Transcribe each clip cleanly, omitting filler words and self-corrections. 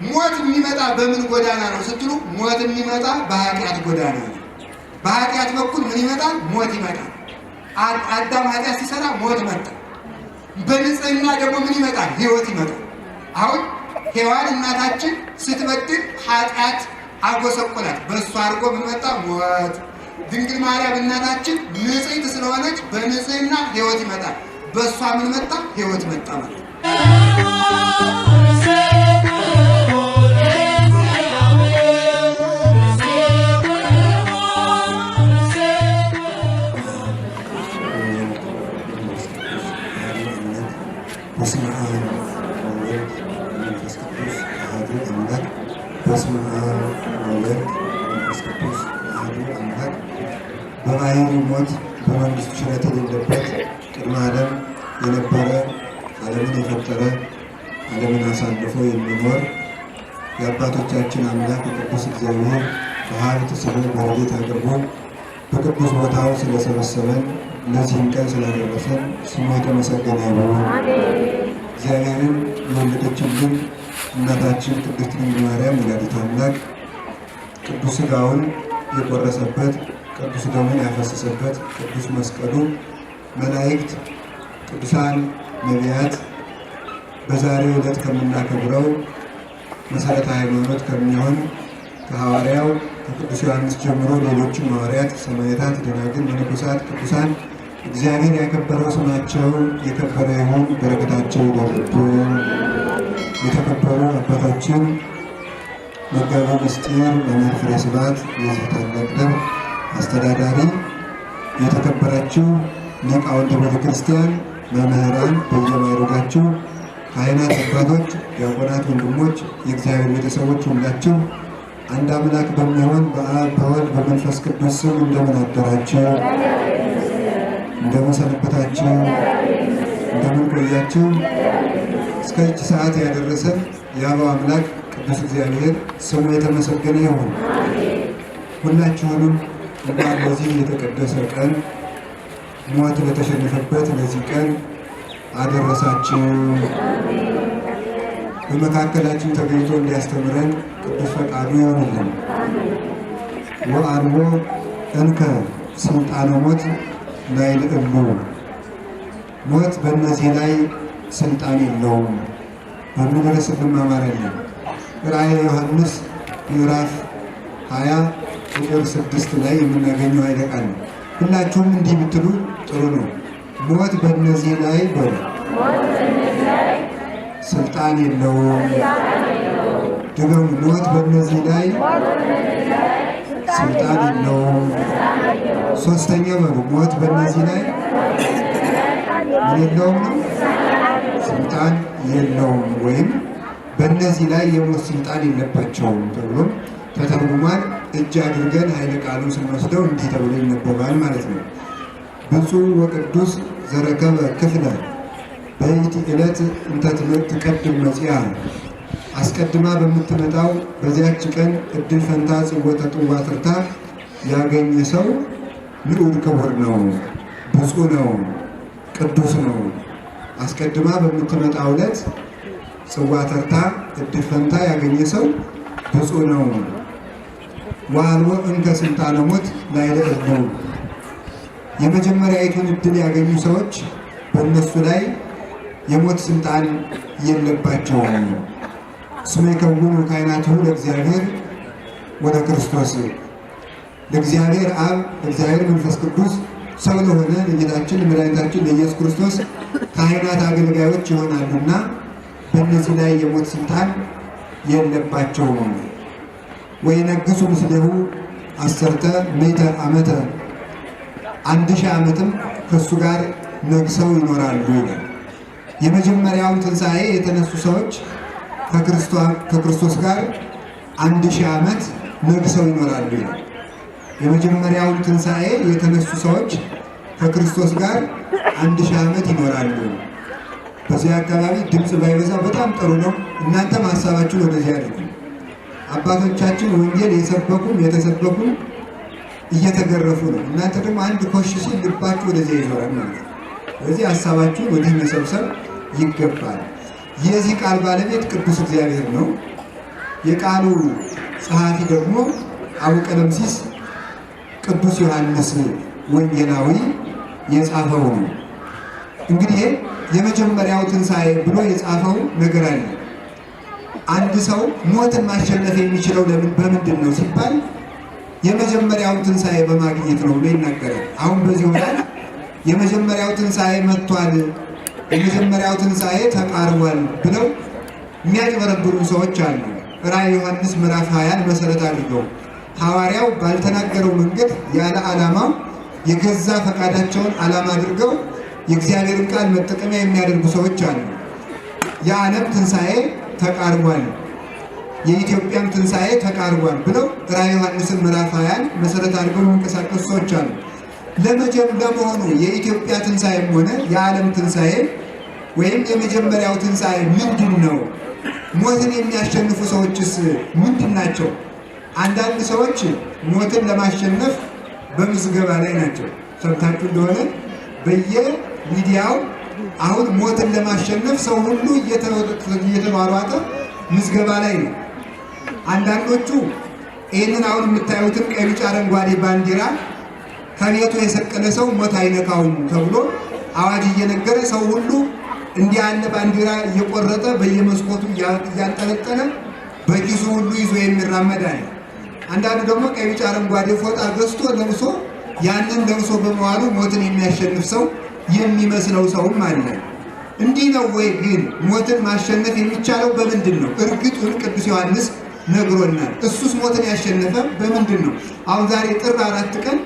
ሞት የሚመጣ በምን ጎዳና ነው ስትሉ ሞት የሚመጣ በኃጢአት ጎዳና ነው። በኃጢአት በኩል ምን ይመጣል? ሞት ይመጣል። አዳም ኃጢአት ሲሰራ ሞት መጣ። በንጽህና ደግሞ ምን ይመጣል? ሕይወት ይመጣል። አሁን ሔዋን እናታችን ስትበድል ኃጢአት አጎሰቆላት። በእሱ አድርጎ ምን መጣ? ሞት። ድንግል ማርያም እናታችን ንጽሕት ስለሆነች በንጽህና ሕይወት ይመጣል። በእሷ ምን መጣ? ሕይወት መጣ ማለት በስመ አብ ወወልድ ወመንፈስ ቅዱስ አሐዱ አምላክ። በስመ አብ ወወልድ ወመንፈስ ቅዱስ አሐዱ አምላክ። በባሕርይ ሞት በመንግሥቱ ሽረት የሌለበት ቅድመ ዓለም የነበረ ዓለምን የፈጠረ ዓለምን አሳልፎ የሚኖር የአባቶቻችን አምላክ የቅዱስ እግዚአብሔር በሀብት ስሎ በረድኤት አቅርቦ በቅዱስ ቦታው ስለሰበሰበን ለዚህም ቀን ስላደረሰን ስሙ የተመሰገነ ይሁን። እግዚአብሔርን የወለደችልን እናታችን ቅድስት ድንግል ማርያም ወላዲተ አምላክ ቅዱስ ሥጋውን የቆረሰበት ቅዱስ ደሙን ያፈሰሰበት ቅዱስ መስቀሉ መላእክት፣ ቅዱሳን ነቢያት በዛሬው ዕለት ከምናከብረው መሠረተ ሃይማኖት ከሚሆን ከሐዋርያው ከቅዱስ ዮሐንስ ጀምሮ ሌሎችም ሐዋርያት፣ ሰማዕታት፣ ደናግል፣ መነኮሳት፣ ቅዱሳን እግዚአብሔር ያከበረው ስማቸው የከበረ ይሁን። በረከታቸው ይደርብን። የተከበሩ አባታችን መጋቤ ምስጢር መምህር ፍሬ ስብሐት የዚህ ታላቅ ደብር አስተዳዳሪ፣ የተከበራችሁ ሊቃውንተ ቤተ ክርስቲያን፣ መምህራን በየማዕረጋችሁ፣ ካህናት፣ አባቶች፣ ዲያቆናት፣ ወንድሞች፣ የእግዚአብሔር ቤተሰቦች ሁላችሁ አንድ አምላክ በሚሆን በአብ በወልድ በመንፈስ ቅዱስ ስም እንደምን አደራችሁ? እንደምን ሰነበታችሁ? እንደምን ቆያችሁ? እስከዚች ሰዓት ያደረሰን የአበው አምላክ ቅዱስ እግዚአብሔር ስሙ የተመሰገነ ይሁን። ሁላችሁንም እንኳን ለዚህ የተቀደሰ ቀን ሞት ለተሸነፈበት ለዚህ ቀን አደረሳችሁ። በመካከላችን ተገኝቶ እንዲያስተምረን ቅዱስ ፈቃዱ ይሆንልን። ወአልቦ እንከ ስልጣነ ሞት ላዕለ እሉ፣ ሞት በእነዚህ ላይ ስልጣን የለውም በሚል ርዕስ እንማማራለን። ራእየ ዮሐንስ ምዕራፍ 20 ቁጥር 6 ላይ የምናገኘው ኃይለ ቃል ነው። ሁላችሁም እንዲህ ብትሉ ጥሩ ነው። ሞት በእነዚህ ላይ በሉ ስልጣን የለውም። ድገሙ። ሞት በእነዚህ ላይ ስልጣን የለውም። ሶስተኛ በሉ። ሞት በእነዚህ ላይ ምን የለውም ነው? ስልጣን የለውም፣ ወይም በእነዚህ ላይ የሞት ስልጣን የለባቸውም ተብሎ ተተርጉሟል። እጅ አድርገን ኃይለ ቃሉን ስንወስደው እንዲህ ተብሎ ይነበባል ማለት ነው። ብፁዕ ወቅዱስ ዘረከበ ክፍለ በይእቲ ዕለት እንተ ትቀድም መጺአ፣ አስቀድማ በምትመጣው በዚያች ቀን እድል ፈንታ ጽወተ ጥዋ ትርታ ያገኘ ሰው ልዑል ክቡር ነው፣ ብፁዕ ነው፣ ቅዱስ ነው። አስቀድማ በምትመጣው ዕለት ጽዋ ተርታ እድል ፈንታ ያገኘ ሰው ብፁዕ ነው። ወአልቦ እንከ ስልጣነ ሞት ላዕለ እሉ፣ የመጀመሪያዊቱን እድል ያገኙ ሰዎች በእነሱ ላይ የሞት ስልጣን የለባቸውም። እስመ ይከውኑ ካህናቲሁ ለእግዚአብሔር ወደ ክርስቶስ፣ ለእግዚአብሔር አብ ለእግዚአብሔር መንፈስ ቅዱስ ሰው ለሆነ ለጌታችን ለመድኃኒታችን ለኢየሱስ ክርስቶስ ካህናት አገልጋዮች ይሆናሉና በእነዚህ ላይ የሞት ስልጣን የለባቸውም። ወይነግሡ ምስሌሁ 10 ዓመተ፣ 1000 ዓመትም ከእሱ ጋር ነግሰው ይኖራሉ ይላል። የመጀመሪያውን ትንሣኤ የተነሱ ሰዎች ከክርስቶስ ጋር 1000 ዓመት ነግሰው ይኖራሉ ይላል። የመጀመሪያውን ትንሣኤ የተነሱ ሰዎች ከክርስቶስ ጋር 1000 ዓመት ይኖራሉ። በዚህ አካባቢ ድምፅ ባይበዛ በጣም ጥሩ ነው። እናንተም ሀሳባችሁን ወደዚህ አድርጉ። አባቶቻችን ወንጌል የሰበኩም የተሰበኩም እየተገረፉ ነው። እናንተ ደግሞ አንድ ኮሽ ሲል ልባችሁ ወደዚያ ይዞራል ማለት ነው። ስለዚህ ሀሳባችሁን ወዲህ መሰብሰብ ይገባል። የዚህ ቃል ባለቤት ቅዱስ እግዚአብሔር ነው። የቃሉ ጸሐፊ ደግሞ አቡቀለምሲስ ቅዱስ ዮሐንስ ወንጌላዊ የጻፈው ነው። እንግዲህ የመጀመሪያው ትንሣኤ ብሎ የጻፈው ነገር አለ። አንድ ሰው ሞትን ማሸነፍ የሚችለው በምንድን ነው ሲባል የመጀመሪያውን ትንሣኤ በማግኘት ነው ብሎ ይናገራል። አሁን በዚህ ወራት የመጀመሪያው ትንሣኤ መጥቷል፣ የመጀመሪያው ትንሣኤ ተቃርቧል ብለው የሚያጭበረብሩ ሰዎች አሉ። ራዕየ ዮሐንስ ምዕራፍ 20 መሰረት አድርገው ሐዋርያው ባልተናገረው መንገድ ያለ ዓላማው የገዛ ፈቃዳቸውን ዓላማ አድርገው የእግዚአብሔርን ቃል መጠቀሚያ የሚያደርጉ ሰዎች አሉ። የዓለም ትንሣኤ ተቃርቧል፣ የኢትዮጵያም ትንሣኤ ተቃርቧል ብለው ራዕየ ዮሐንስን ምዕራፍ 20 መሰረት አድርገው የሚንቀሳቀሱ ሰዎች አሉ። ለመሆኑ የኢትዮጵያ ትንሣኤም ሆነ የዓለም ትንሣኤ ወይም የመጀመሪያው ትንሣኤ ምንድን ነው? ሞትን የሚያሸንፉ ሰዎችስ ምንድን ናቸው? አንዳንድ ሰዎች ሞትን ለማሸነፍ በምዝገባ ላይ ናቸው። ሰምታችሁ እንደሆነ በየሚዲያው አሁን ሞትን ለማሸነፍ ሰው ሁሉ እየተሯሯጠ ምዝገባ ላይ ነው። አንዳንዶቹ ይህንን አሁን የምታዩትን ቀይ ቢጫ አረንጓዴ ባንዲራ ከቤቱ የሰቀለ ሰው ሞት አይነካውም ተብሎ አዋጅ እየነገረ ሰው ሁሉ እንዲህ ያለ ባንዲራ እየቆረጠ በየመስኮቱ እያንጠለጠለ በኪሱ ሁሉ ይዞ የሚራመድ አለ። አንዳንዱ ደግሞ ቀይ ቢጫ አረንጓዴ ፎጣ ገዝቶ ለብሶ ያንን ለብሶ በመዋሉ ሞትን የሚያሸንፍ ሰው የሚመስለው ሰውም አለ። እንዲህ ነው ወይ ግን ሞትን ማሸነፍ የሚቻለው በምንድን ነው? እርግጡን ቅዱስ ዮሐንስ ነግሮናል። እሱስ ሞትን ያሸነፈ በምንድን ነው? አሁን ዛሬ ጥር 4 ቀን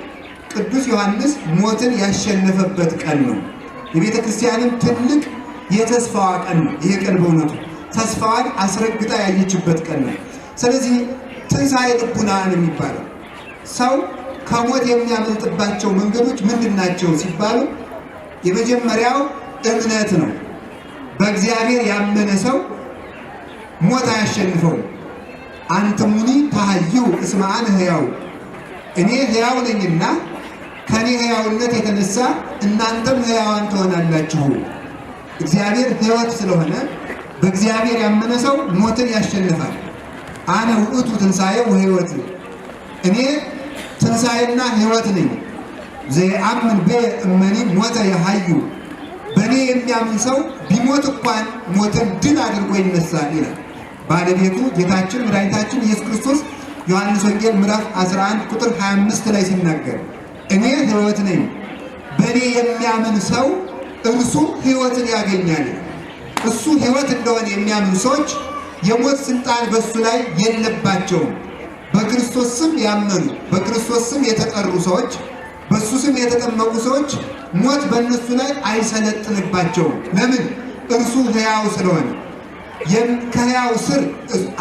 ቅዱስ ዮሐንስ ሞትን ያሸነፈበት ቀን ነው። የቤተ ክርስቲያንም ትልቅ የተስፋዋ ቀን ነው። ይሄ ቀን በእውነቱ ተስፋዋን አስረግጣ ያየችበት ቀን ነው። ስለዚህ ትንሣኤ ልቡና ነው የሚባለው። ሰው ከሞት የሚያመልጥባቸው መንገዶች ምንድን ናቸው ሲባሉ የመጀመሪያው እምነት ነው። በእግዚአብሔር ያመነ ሰው ሞት አያሸንፈው። አንትሙኒ ተሐዩ እስመ አነ ሕያው፣ እኔ ሕያው ነኝና ከኔ ሕያውነት የተነሳ እናንተም ሕያዋን ትሆናላችሁ። እግዚአብሔር ሕይወት ስለሆነ በእግዚአብሔር ያመነ ሰው ሞትን ያሸንፋል። አነ ውእቱ ትንሣኤ ወሕይወት፣ እኔ ትንሣኤና ሕይወት ነኝ። ዘየአምን በየ እመኒ ሞተ የሐዩ፣ በእኔ የሚያምን ሰው ቢሞት እንኳን ሞትን ድል አድርጎ ይነሳል ይላል ባለቤቱ ጌታችን መድኃኒታችን ኢየሱስ ክርስቶስ ዮሐንስ ወንጌል ምዕራፍ 11 ቁጥር 25 ላይ ሲናገር እኔ ሕይወት ነኝ፣ በእኔ የሚያምን ሰው እርሱ ሕይወትን ያገኛል። እሱ ሕይወት እንደሆነ የሚያምን ሰዎች የሞት ስልጣን በእሱ ላይ የለባቸውም። በክርስቶስ ስም ያመኑ፣ በክርስቶስ ስም የተጠሩ ሰዎች፣ በእሱ ስም የተጠመቁ ሰዎች ሞት በእነሱ ላይ አይሰለጥንባቸውም። ለምን? እርሱ ሕያው ስለሆነ። ከሕያው ስር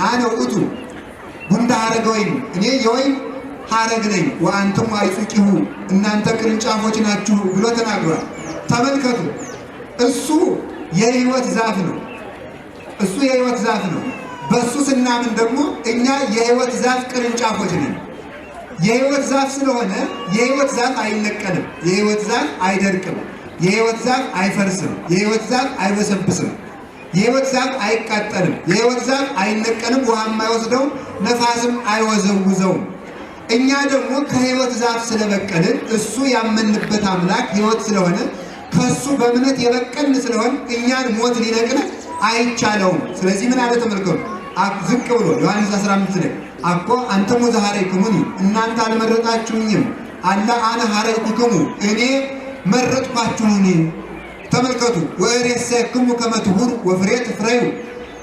አነ ውእቱ ጉንደ ሐረገ ወይን፣ እኔ የወይን ሐረግ ነኝ፣ ወአንትሙ አይጹቂሁ፣ እናንተ ቅርንጫፎች ናችሁ ብሎ ተናግሯል። ተመልከቱ፣ እሱ የሕይወት ዛፍ ነው። እሱ የሕይወት ዛፍ ነው። በእሱ ስናምን ደግሞ እኛ የሕይወት ዛፍ ቅርንጫፎች ነን። የሕይወት ዛፍ ስለሆነ የሕይወት ዛፍ አይነቀልም፣ የሕይወት ዛፍ አይደርቅም፣ የሕይወት ዛፍ አይፈርስም፣ የሕይወት ዛፍ አይበሰብስም፣ የሕይወት ዛፍ አይቃጠልም፣ የሕይወት ዛፍ አይነቀልም፣ ውሃም አይወስደውም፣ ነፋስም አይወዘውዘውም። እኛ ደግሞ ከሕይወት ዛፍ ስለበቀልን እሱ ያመንበት አምላክ ሕይወት ስለሆነ ከእሱ በእምነት የበቀልን ስለሆን እኛን ሞት ሊነቅል አይቻለውም። ስለዚህ ምን አለ ተመልከቱ፣ ዝቅ ብሎ ዮሐንስ 15 ላይ አኮ አንተሙ ዘሐረይክሙኒ፣ እናንተ አልመረጣችሁኝም፣ አላ አነ ሐረይኩክሙ፣ እኔ መረጥኳችሁኝ። ተመልከቱ፣ ወእሬሰክሙ ከመ ትሁሩ ወፍሬ ትፍረዩ፣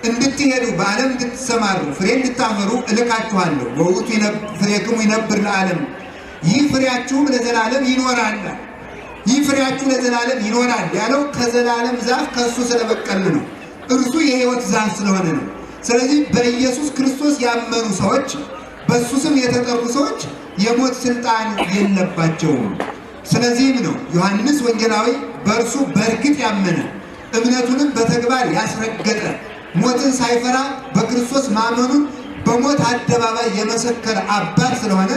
እንድትሄዱ በዓለም እንድትሰማሩ ፍሬ እንድታፈሩ እልካችኋለሁ። ወውእቱ ፍሬክሙ ይነብር ለዓለም፣ ይህ ፍሬያችሁም ለዘላለም ይኖራል። ይህ ፍሬያችሁ ለዘላለም ይኖራል ያለው ከዘላለም ዛፍ ከእሱ ስለበቀልን ነው። እርሱ የሕይወት ዛፍ ስለሆነ ነው። ስለዚህ በኢየሱስ ክርስቶስ ያመኑ ሰዎች፣ በእሱ ስም የተጠሩ ሰዎች የሞት ስልጣን የለባቸውም። ስለዚህም ነው ዮሐንስ ወንጌላዊ በእርሱ በእርግጥ ያመነ እምነቱንም በተግባር ያስረገጠ ሞትን ሳይፈራ በክርስቶስ ማመኑን በሞት አደባባይ የመሰከረ አባት ስለሆነ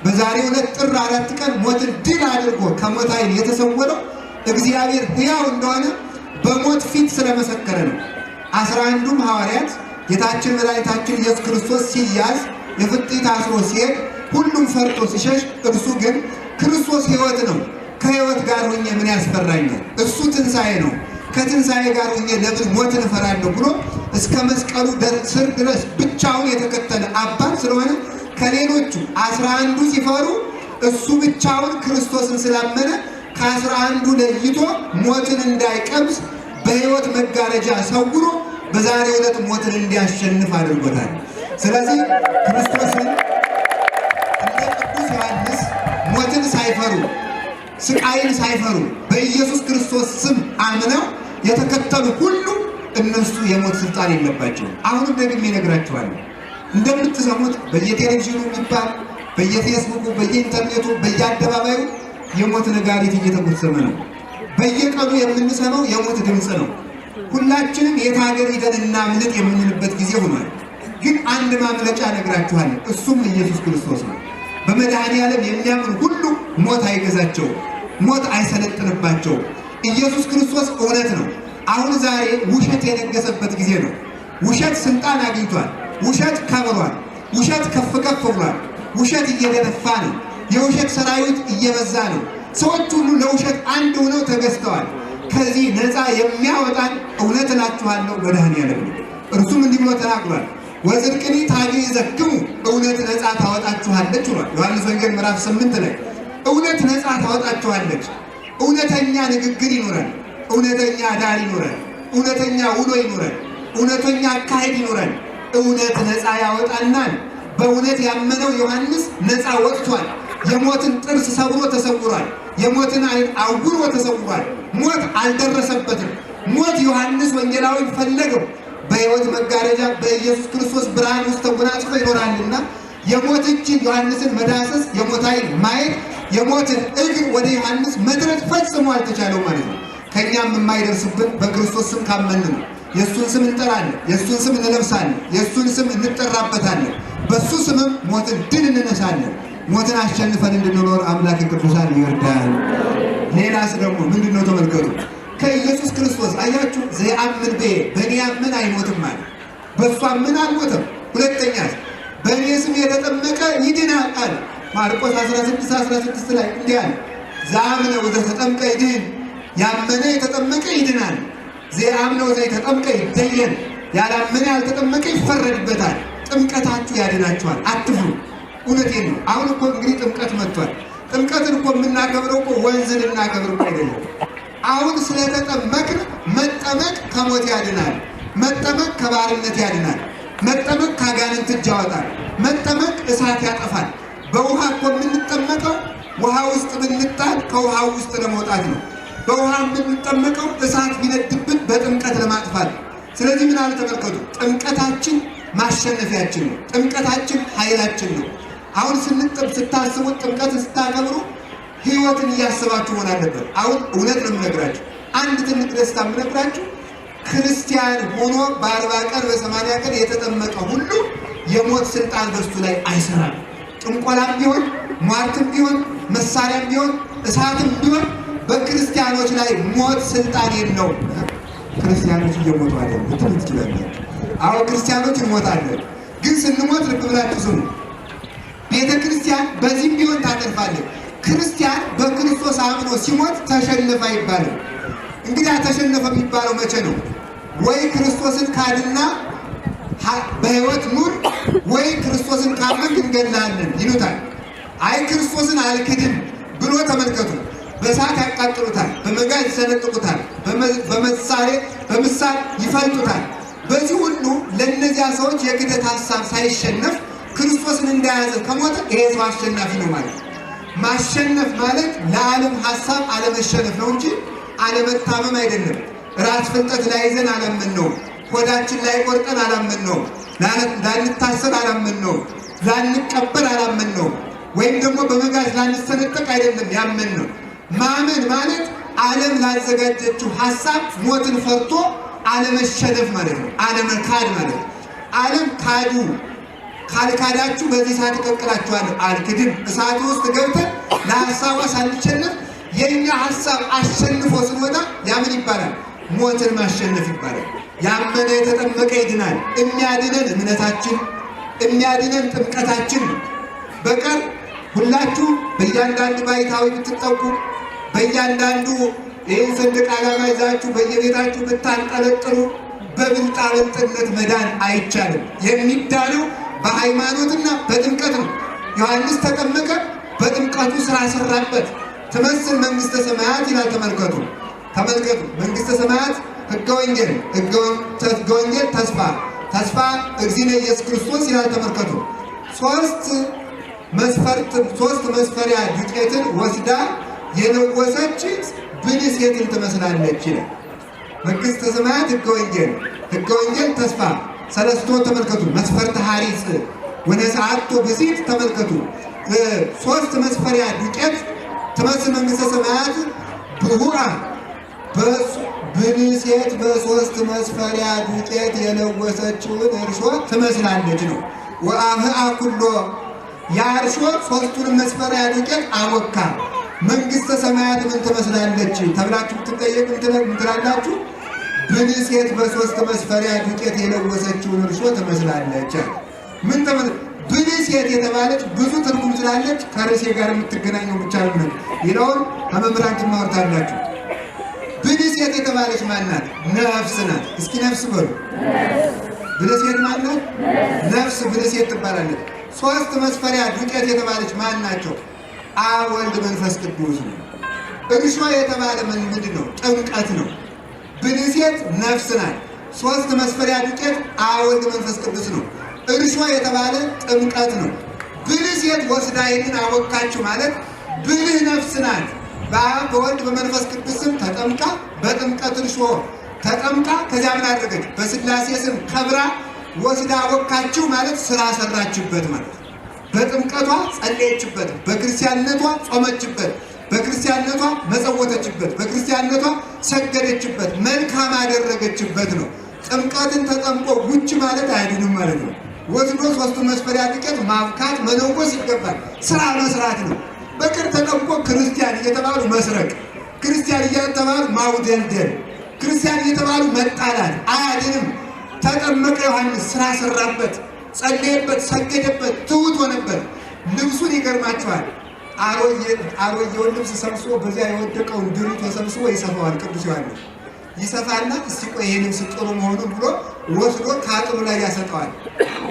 በዛሬው ዕለት ጥር 4 ቀን ሞትን ድል አድርጎ ከሞት ኃይል የተሰወረው እግዚአብሔር ሕያው እንደሆነ በሞት ፊት ስለመሰከረ ነው። 11ዱም ሐዋርያት ጌታችን መድኃኒታችን ኢየሱስ ክርስቶስ ሲያዝ የፍጥኝ ታስሮ ሲሄድ ሁሉም ፈርቶ ሲሸሽ፣ እርሱ ግን ክርስቶስ ሕይወት ነው፣ ከሕይወት ጋር ሆኜ ምን ያስፈራኛል? እሱ ትንሣኤ ነው፣ ከትንሣኤ ጋር ሆኜ ለምን ሞትን እፈራለሁ ብሎ እስከ መስቀሉ ስር ድረስ ብቻውን የተከተለ አባት ስለሆነ ከሌሎቹ 11ዱ ሲፈሩ እሱ ብቻውን ክርስቶስን ስላመነ ከ11ዱ ለይቶ ሞትን እንዳይቀምስ በሕይወት መጋረጃ ሰውሮ በዛሬው ዕለት ሞትን እንዲያሸንፍ አድርጎታል። ስለዚህ ክርስቶስን እንደ ቅዱስ ዮሐንስ ሞትን ሳይፈሩ ስቃይን ሳይፈሩ በኢየሱስ ክርስቶስ ስም አምነው የተከተሉ ሁሉ እነሱ የሞት ስልጣን የለባቸውም። አሁንም ደግሜ እነግራችኋለሁ፣ እንደምትሰሙት በየቴሌቪዥኑ የሚባል በየፌስቡኩ፣ በየኢንተርኔቱ፣ በየአደባባዩ የሞት ነጋሪት እየተጎሰመ ነው። በየቀኑ የምንሰማው የሞት ድምፅ ነው። ሁላችንም የት ሀገር ሄደን እናምልጥ የምንልበት ጊዜ ሆኗል። ግን አንድ ማምለጫ እነግራችኋለሁ፣ እሱም ኢየሱስ ክርስቶስ ነው። በመድኃኔዓለም የሚያምን ሁሉ ሞት አይገዛቸው፣ ሞት አይሰለጥንባቸው። ኢየሱስ ክርስቶስ እውነት ነው። አሁን ዛሬ ውሸት የነገሰበት ጊዜ ነው። ውሸት ስልጣን አግኝቷል። ውሸት ከብሯል። ውሸት ከፍ ከፍ ብሏል። ውሸት እየገነፋ ነው። የውሸት ሰራዊት እየበዛ ነው። ሰዎች ሁሉ ለውሸት አንድ ሆነው ተገዝተዋል። ከዚህ ነፃ የሚያወጣን እውነት እላችኋለሁ መድኃኔዓለም ነው። እርሱም እንዲህ ብሎ ተናግሯል፣ ወጽድቅኒ ታግዕዘክሙ፣ እውነት ነፃ ታወጣችኋለች ብሏል። ዮሐንስ ወንጌል ምዕራፍ 8 ላይ እውነት ነፃ ታወጣችኋለች። እውነተኛ ንግግር ይኖራል። እውነተኛ ዳር ይኖራል። እውነተኛ ውሎ ይኖራል። እውነተኛ አካሄድ ይኖራል። እውነት ነፃ ያወጣናል። በእውነት ያመነው ዮሐንስ ነፃ ወጥቷል። የሞትን ጥርስ ሰብሮ ተሰውሯል። የሞትን ዓይን አውሮ ተሰውሯል። ሞት አልደረሰበትም። ሞት ዮሐንስ ወንጌላዊ ፈለገው። በሕይወት መጋረጃ በኢየሱስ ክርስቶስ ብርሃን ውስጥ ተጎናጽፎ ይኖራልና የሞት እጅ ዮሐንስን መዳሰስ፣ የሞት ዓይን ማየት፣ የሞትን እግር ወደ ዮሐንስ መድረስ ፈጽሞ አልተቻለው ማለት ነው። ከእኛም የማይደርስብን በክርስቶስ ስም ካመን ነው። የእሱን ስም እንጠራለን፣ የእሱን ስም እንለብሳለን፣ የእሱን ስም እንጠራበታለን። በእሱ ስምም ሞትን ድል እንነሳለን። ሞትን አሸንፈን እንድንኖር አምላክ ቅዱሳን ይርዳል። ሌላስ ደግሞ ምንድን ነው? ተመልከቱ። ከኢየሱስ ክርስቶስ አያችሁ፣ ዘየአምን በየ በእኔ ያምን አይሞትም አለ። በእሱ አምን አልሞተም። ሁለተኛ በእኔ ስም የተጠመቀ ይድናል አለ። ማርቆስ 16:16 ላይ እንዲህ አለ፣ ዘአምነ ወዘተጠምቀ ይድን፣ ያመነ የተጠመቀ ይድናል። ዘየአምነ ወዘተጠምቀ ይደየን፣ ያላመነ ያልተጠመቀ ይፈረድበታል። ጥምቀታችሁ ያድናችኋል፣ አትፍሩ። እውነቴን ነው። አሁን እኮ እንግዲህ ጥምቀት መጥቷል። ጥምቀትን እኮ የምናከብረው እኮ ወንዝን እናከብር እኮ አይደለም። አሁን ስለተጠመቅን መጠመቅ ከሞት ያድናል። መጠመቅ ከባርነት ያድናል። መጠመቅ ከአጋንንት እጅ ያወጣል። መጠመቅ እሳት ያጠፋል። በውሃ እኮ የምንጠመቀው ውሃ ውስጥ ብንጣል ከውሃው ውስጥ ለመውጣት ነው። በውሃ የምንጠመቀው እሳት ቢነድብን በጥምቀት ለማጥፋት። ስለዚህ ምን አለ ተመልከቱ፣ ጥምቀታችን ማሸነፊያችን ነው። ጥምቀታችን ኃይላችን ነው። አሁን ስታስቡት ጥምቀትን ስታከብሩ ሕይወትን እያስባችሁ መሆን አለበት። አሁን እውነት ነው የምነግራችሁ፣ አንድ ትልቅ ደስታ የምነግራችሁ፣ ክርስቲያን ሆኖ በ40 ቀን በ80 ቀን የተጠመቀ ሁሉ የሞት ስልጣን በሱ ላይ አይሰራም። ጥንቆላም ቢሆን ሟርትም ቢሆን መሳሪያም ቢሆን እሳትም ቢሆን በክርስቲያኖች ላይ ሞት ስልጣን የለውም። ክርስቲያኖች እየሞቱ አይደለም ልትሉ ትችላላችሁ። አሁን ክርስቲያኖች እንሞታለን፣ ግን ስንሞት ልብ ብላችሁ ስሙ። ቤተ ክርስቲያን በዚህም ቢሆን ታተርፋለች። ክርስቲያን በክርስቶስ አምኖ ሲሞት ተሸነፈ አይባልም። እንግዲህ ተሸነፈ የሚባለው መቼ ነው? ወይ ክርስቶስን ካድና በሕይወት ኑር፣ ወይ ክርስቶስን ካመንክ እንገድልሃለን ይሉታል። አይ ክርስቶስን አልክድም ብሎ ተመልከቱ፣ በእሳት ያቃጥሉታል፣ በመጋዝ ይሰነጥቁታል፣ በምሳር ይፈልጡታል። በዚህ ሁሉ ለእነዚያ ሰዎች የክደት ሀሳብ ሳይሸነፍ ክርስቶስን እንደያዘ ከሞተ ይሄ ሰው አሸናፊ ነው ማለት። ማሸነፍ ማለት ለዓለም ሀሳብ አለመሸነፍ ነው እንጂ አለመታመም አይደለም። ራስ ፍልጠት ላይ ይዘን አላመንነውም። ሆዳችን ላይ ቆርጠን አላመንነውም። ላንታሰር አላመንነውም። ላንቀበር አላመንነውም። ወይም ደግሞ በመጋዝ ላንሰነጠቅ አይደለም ያመንነው። ማመን ማለት ዓለም ላዘጋጀችው ሀሳብ ሞትን ፈርቶ አለመሸነፍ ማለት ነው። አለመካድ ማለት ነው። ዓለም ካዱ ካልካዳችሁ በዚህ እሳት እቀቅላችኋለሁ። አልክድም። እሳት ውስጥ ገብተን ለሀሳቧ ሳንሸነፍ የእኛ ሀሳብ አሸንፎ ስንወጣ ያምን ይባላል? ሞትን ማሸነፍ ይባላል። ያመነ የተጠመቀ ይድናል። የሚያድነን እምነታችን፣ የሚያድነን ጥምቀታችን ነው። በቀር ሁላችሁ በእያንዳንዱ ባይታዊ ብትጠቁ፣ በእያንዳንዱ ይህን ሰንደቅ ዓላማ ይዛችሁ በየቤታችሁ ብታንጠለጥሉ በብልጣብልጥነት መዳን አይቻልም። የሚዳነው በሃይማኖትና በጥምቀት ነው። ዮሐንስ ተጠመቀ፣ በጥምቀቱ ስራ ሰራበት። ትመስል መንግሥተ ሰማያት ይላል። ተመልከቱ ተመልከቱ። መንግሥተ ሰማያት ሕገ ወንጌል፣ ሕገ ወንጌል ተስፋ እግዚእነ ኢየሱስ ክርስቶስ ይላል። ተመልከቱ። ሶስት መስፈሪያ ዱቄትን ወስዳ የለወሰች ብልህ ሴትን ትመስላለች ይላል። መንግሥተ ሰማያት ሕገ ወንጌል ተስፋ ሰለስቶ ተመልከቱ። መስፈርተ ሐሪጽ ወነሰዓቶ ብእሲት ተመልከቱ። ሶስት መስፈሪያ ዱቄት ትመስል መንግሥተ ሰማያት ብሁአ ብልህ ሴት በሶስት መስፈሪያ ዱቄት የለወሰችውን እርሾ ትመስላለች ነው። ወአብአ ኩሎ የእርሾ ሶስቱንም መስፈሪያ ዱቄት አቦካ። መንግሥተ ሰማያት ምን ትመስላለች ተብላችሁ ብትጠየቁ ምን ትላላችሁ? ብልህ ሴት በሶስት መስፈሪያ ዱቄት የለወሰችውን እርሾ ትመስላለች። ምን ብልህ ሴት የተባለች ብዙ ትርጉም ስላለች ከርዕሴ ጋር የምትገናኘው ብቻ ነው። ሌላውን ከመምህራችን ማወርታላችሁ። ብልህ ሴት የተባለች ማናት? ነፍስ ናት። እስኪ ነፍስ በሉ። ብልህ ሴት ማናት? ነፍስ ብልህ ሴት ትባላለች። ሶስት መስፈሪያ ዱቄት የተባለች ማን ናቸው? አብ ወልድ መንፈስ ቅዱስ ነው። እርሾ የተባለ ምንድን ነው? ጥምቀት ነው። ብልህ ሴት ነፍስ ናት። ሶስት መስፈሪያ ዱቄት አብ ወልድ መንፈስ ቅዱስ ነው። እርሾ የተባለ ጥምቀት ነው። ብልህ ሴት ወስዳ ይህንን አወካችሁ ማለት ብልህ ነፍስ ናት። በአብ በወልድ በመንፈስ ቅዱስም ተጠምቃ በጥምቀት እርሾ ተጠምቃ ከዚያ ምን አደረገች? በሥላሴ ስም ከብራ ወስዳ አወካችሁ ማለት ስራ ሰራችበት ማለት። በጥምቀቷ ጸለየችበት፣ በክርስቲያንነቷ ጾመችበት፣ በክርስቲያንነቷ መጸወተችበት፣ በክርስቲያንነቷ ሰገደችበት፣ መልካም አደረገችበት ነው። ጥምቀትን ተጠምቆ ጉች ማለት አይድንም ማለት ነው። ወስዶ ሶስቱን መስፈሪያ ዱቄት ማብካት መለወስ ይገባል። ስራ መስራት ነው። በቅር ተጠምቆ ክርስቲያን እየተባሉ መስረቅ፣ ክርስቲያን እየተባሉ ማውደልደል፣ ክርስቲያን እየተባሉ መጣላት አያድንም። ተጠመቀ ዮሐንስ፣ ስራ ሰራበት፣ ጸለየበት፣ ሰገደበት፣ ትሑት ሆነበት። ልብሱን ይገርማቸዋል። አሮጌውን ልብስ ሰብስቦ በዚያ የወደቀውን ድሪቶ ሰብስቦ ይሰፋዋል። ቅዱስ ዮሐንስ ይሰፋና እስቲ ቆይ ይሄ ልብስ ጥሩ መሆኑን ብሎ ወስዶ ከአጥሩ ላይ ያሰጠዋል።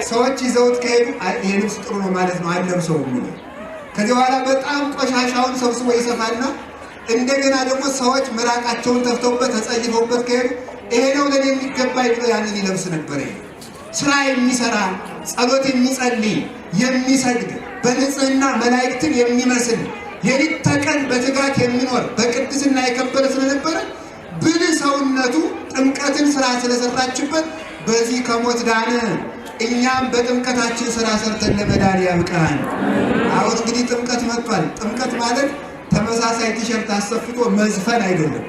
ሰዎች ይዘውት ከሄዱ ይሄ ልብስ ጥሩ ነው ማለት ነው አልለብሰውም ብሎ ከዚህ በኋላ በጣም ቆሻሻውን ሰብስቦ ይሰፋና እንደገና ደግሞ ሰዎች ምራቃቸውን ተፍተውበት ተጸይፈውበት ከሄዱ ይሄ ነው ለኔ የሚገባኝ ብሎ ያንን ይለብስ ነበር። ስራ የሚሰራ ጸሎት የሚጸልይ የሚሰግድ በንጽህና መላእክትን የሚመስል የሌት ተቀን በትጋት የሚኖር በቅድስና የከበረ ስለነበረ ብልህ ሰውነቱ ጥምቀትን ስራ ስለሰራችበት በዚህ ከሞት ዳነ። እኛም በጥምቀታችን ስራ ሰርተን ለመዳን ያብቃን። አሁን እንግዲህ ጥምቀት መጥቷል። ጥምቀት ማለት ተመሳሳይ ቲሸርት አሰፍቶ መዝፈን አይደለም።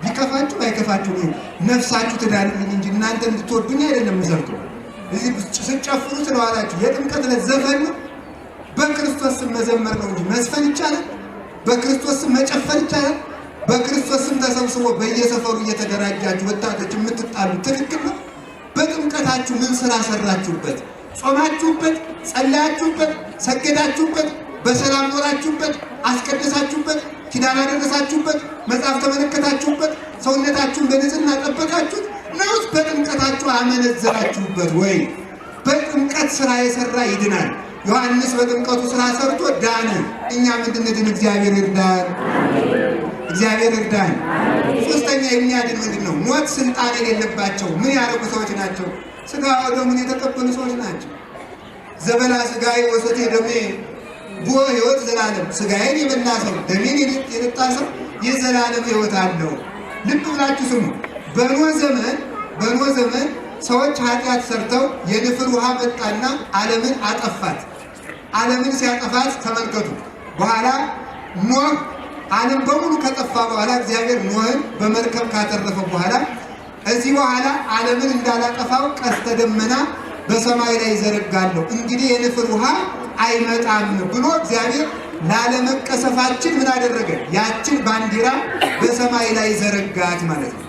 ቢከፋችሁ ባይከፋችሁ ነፍሳችሁ ትዳንልኝ እንጂ እናንተ እንድትወዱኝ አይደለም የምሰብከው። እዚህ ስጨፍሩ ስለዋላችሁ የጥምቀት ዕለት ዘፈን ነው። በክርስቶስ ስም መዘመር ነው እንጂ መዝፈን ይቻላል? በክርስቶስ ስም መጨፈር ይቻላል? በክርስቶስ ስም ተሰብስቦ በየሰፈሩ እየተደራጃችሁ ወጣቶች የምትጣሉ ትክክል ነው። በጥምቀታችሁ ምን ስራ ሰራችሁበት? ጾማችሁበት? ጸለያችሁበት? ሰገዳችሁበት? በሰላም ኖራችሁበት? አስቀደሳችሁበት? ኪዳን አደረሳችሁበት? መጽሐፍ ተመለከታችሁበት? ሰውነታችሁን በንጽህና ጠበቃችሁት ነውስ? በጥምቀታችሁ አመነዘራችሁበት ወይ? በጥምቀት ስራ የሰራ ይድናል። ዮሐንስ በጥምቀቱ ስራ ሰርቶ ዳነ። እኛም እንድንድን እግዚአብሔር ይርዳን። እግዚአብሔር ይርዳን። ሶስተኛ የሚያድን ምንድን ነው? ሞት ስልጣን የሌለባቸው ምን ያደረጉ ሰዎች ናቸው? ስጋ ወደሙን የተቀበሉ ሰዎች ናቸው። ዘበላ ስጋዬ ወሰቴ ደሜ ቦ ሕይወት ዘላለም። ስጋዬን የበላ ሰው ደሜን የጠጣ ሰው የዘላለም ሕይወት አለው። ልብ ብላችሁ ስሙ። በኖህ ዘመን ሰዎች ኃጢአት ሰርተው የንፍር ውሃ መጣና ዓለምን አጠፋት። ዓለምን ሲያጠፋት ተመልከቱ። በኋላ ኖህ ዓለም በሙሉ ከጠፋ በኋላ እግዚአብሔር ኖህን በመርከብ ካተረፈ በኋላ እዚህ በኋላ ዓለምን እንዳላጠፋው ቀስተ ደመና በሰማይ ላይ ዘረጋለሁ፣ እንግዲህ የንፍር ውሃ አይመጣም ብሎ እግዚአብሔር ላለመቀሰፋችን ምን አደረገ? ያችን ባንዲራ በሰማይ ላይ ዘረጋት ማለት ነው።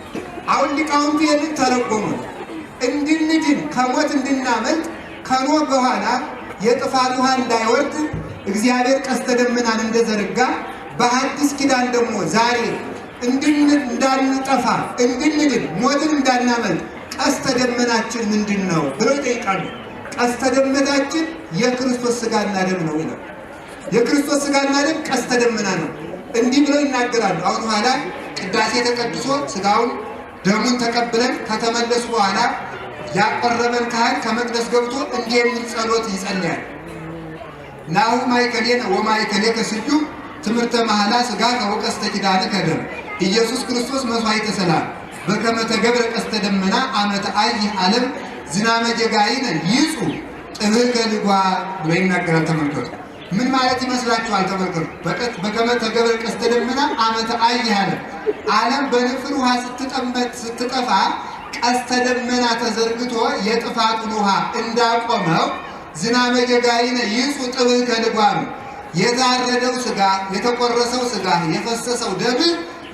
አሁን ሊቃውንቱ ይህንን ተረጎሙ። እንድንድን ከሞት እንድናመልጥ ከኖህ በኋላ የጥፋት ውሃ እንዳይወርድ እግዚአብሔር ቀስተ ደመናን እንደዘረጋ በሐዲስ ኪዳን ደግሞ ዛሬ እንዳንጠፋ እንድንድን ሞትን እንዳናመልጥ ቀስተ ደመናችን ምንድን ነው ብለው ይጠይቃሉ። ቀስተ ደመናችን የክርስቶስ ሥጋና ደም ነው ይላል። የክርስቶስ ሥጋና ደም ቀስተ ደመና ነው። እንዲህ ብለው ይናገራሉ። አሁን ኋላ ቅዳሴ ተቀድሶ ሥጋውን ደሙን ተቀብለን ከተመለሱ በኋላ ያቀረበን ካህን ከመቅደስ ገብቶ እንዲህ የሚል ጸሎት ይጸልያል። ናሁ ማእከሌነ ወማእከሌከ ስዩም ትምህርተ መሐላ ሥጋከ ወቀስተ ኪዳንከ ደም ኢየሱስ ክርስቶስ መሥዋዕተ ሰላም በከመ ተገብረ ቀስተ ደመና አመ ተአይህ ዓለም ዝናመ ጀጋይነ ይጹ ጥብከ ልጓ ብሎ ይናገራል። ተመልከቱ። ምን ማለት ይመስላችኋል? ተመልከቱ። በከመ ተገብረ ቀስተ ደመና አመ ተአይህ ዓለም በንፍር ውሃ ስትጠፋ ቀስተ ደመና ተዘርግቶ የጥፋቱን ውሃ እንዳቆመው ዝናመ ጀጋይነ ይጹ ጥብከ ልጓም የታረደው ሥጋ የተቆረሰው ሥጋ የፈሰሰው ደም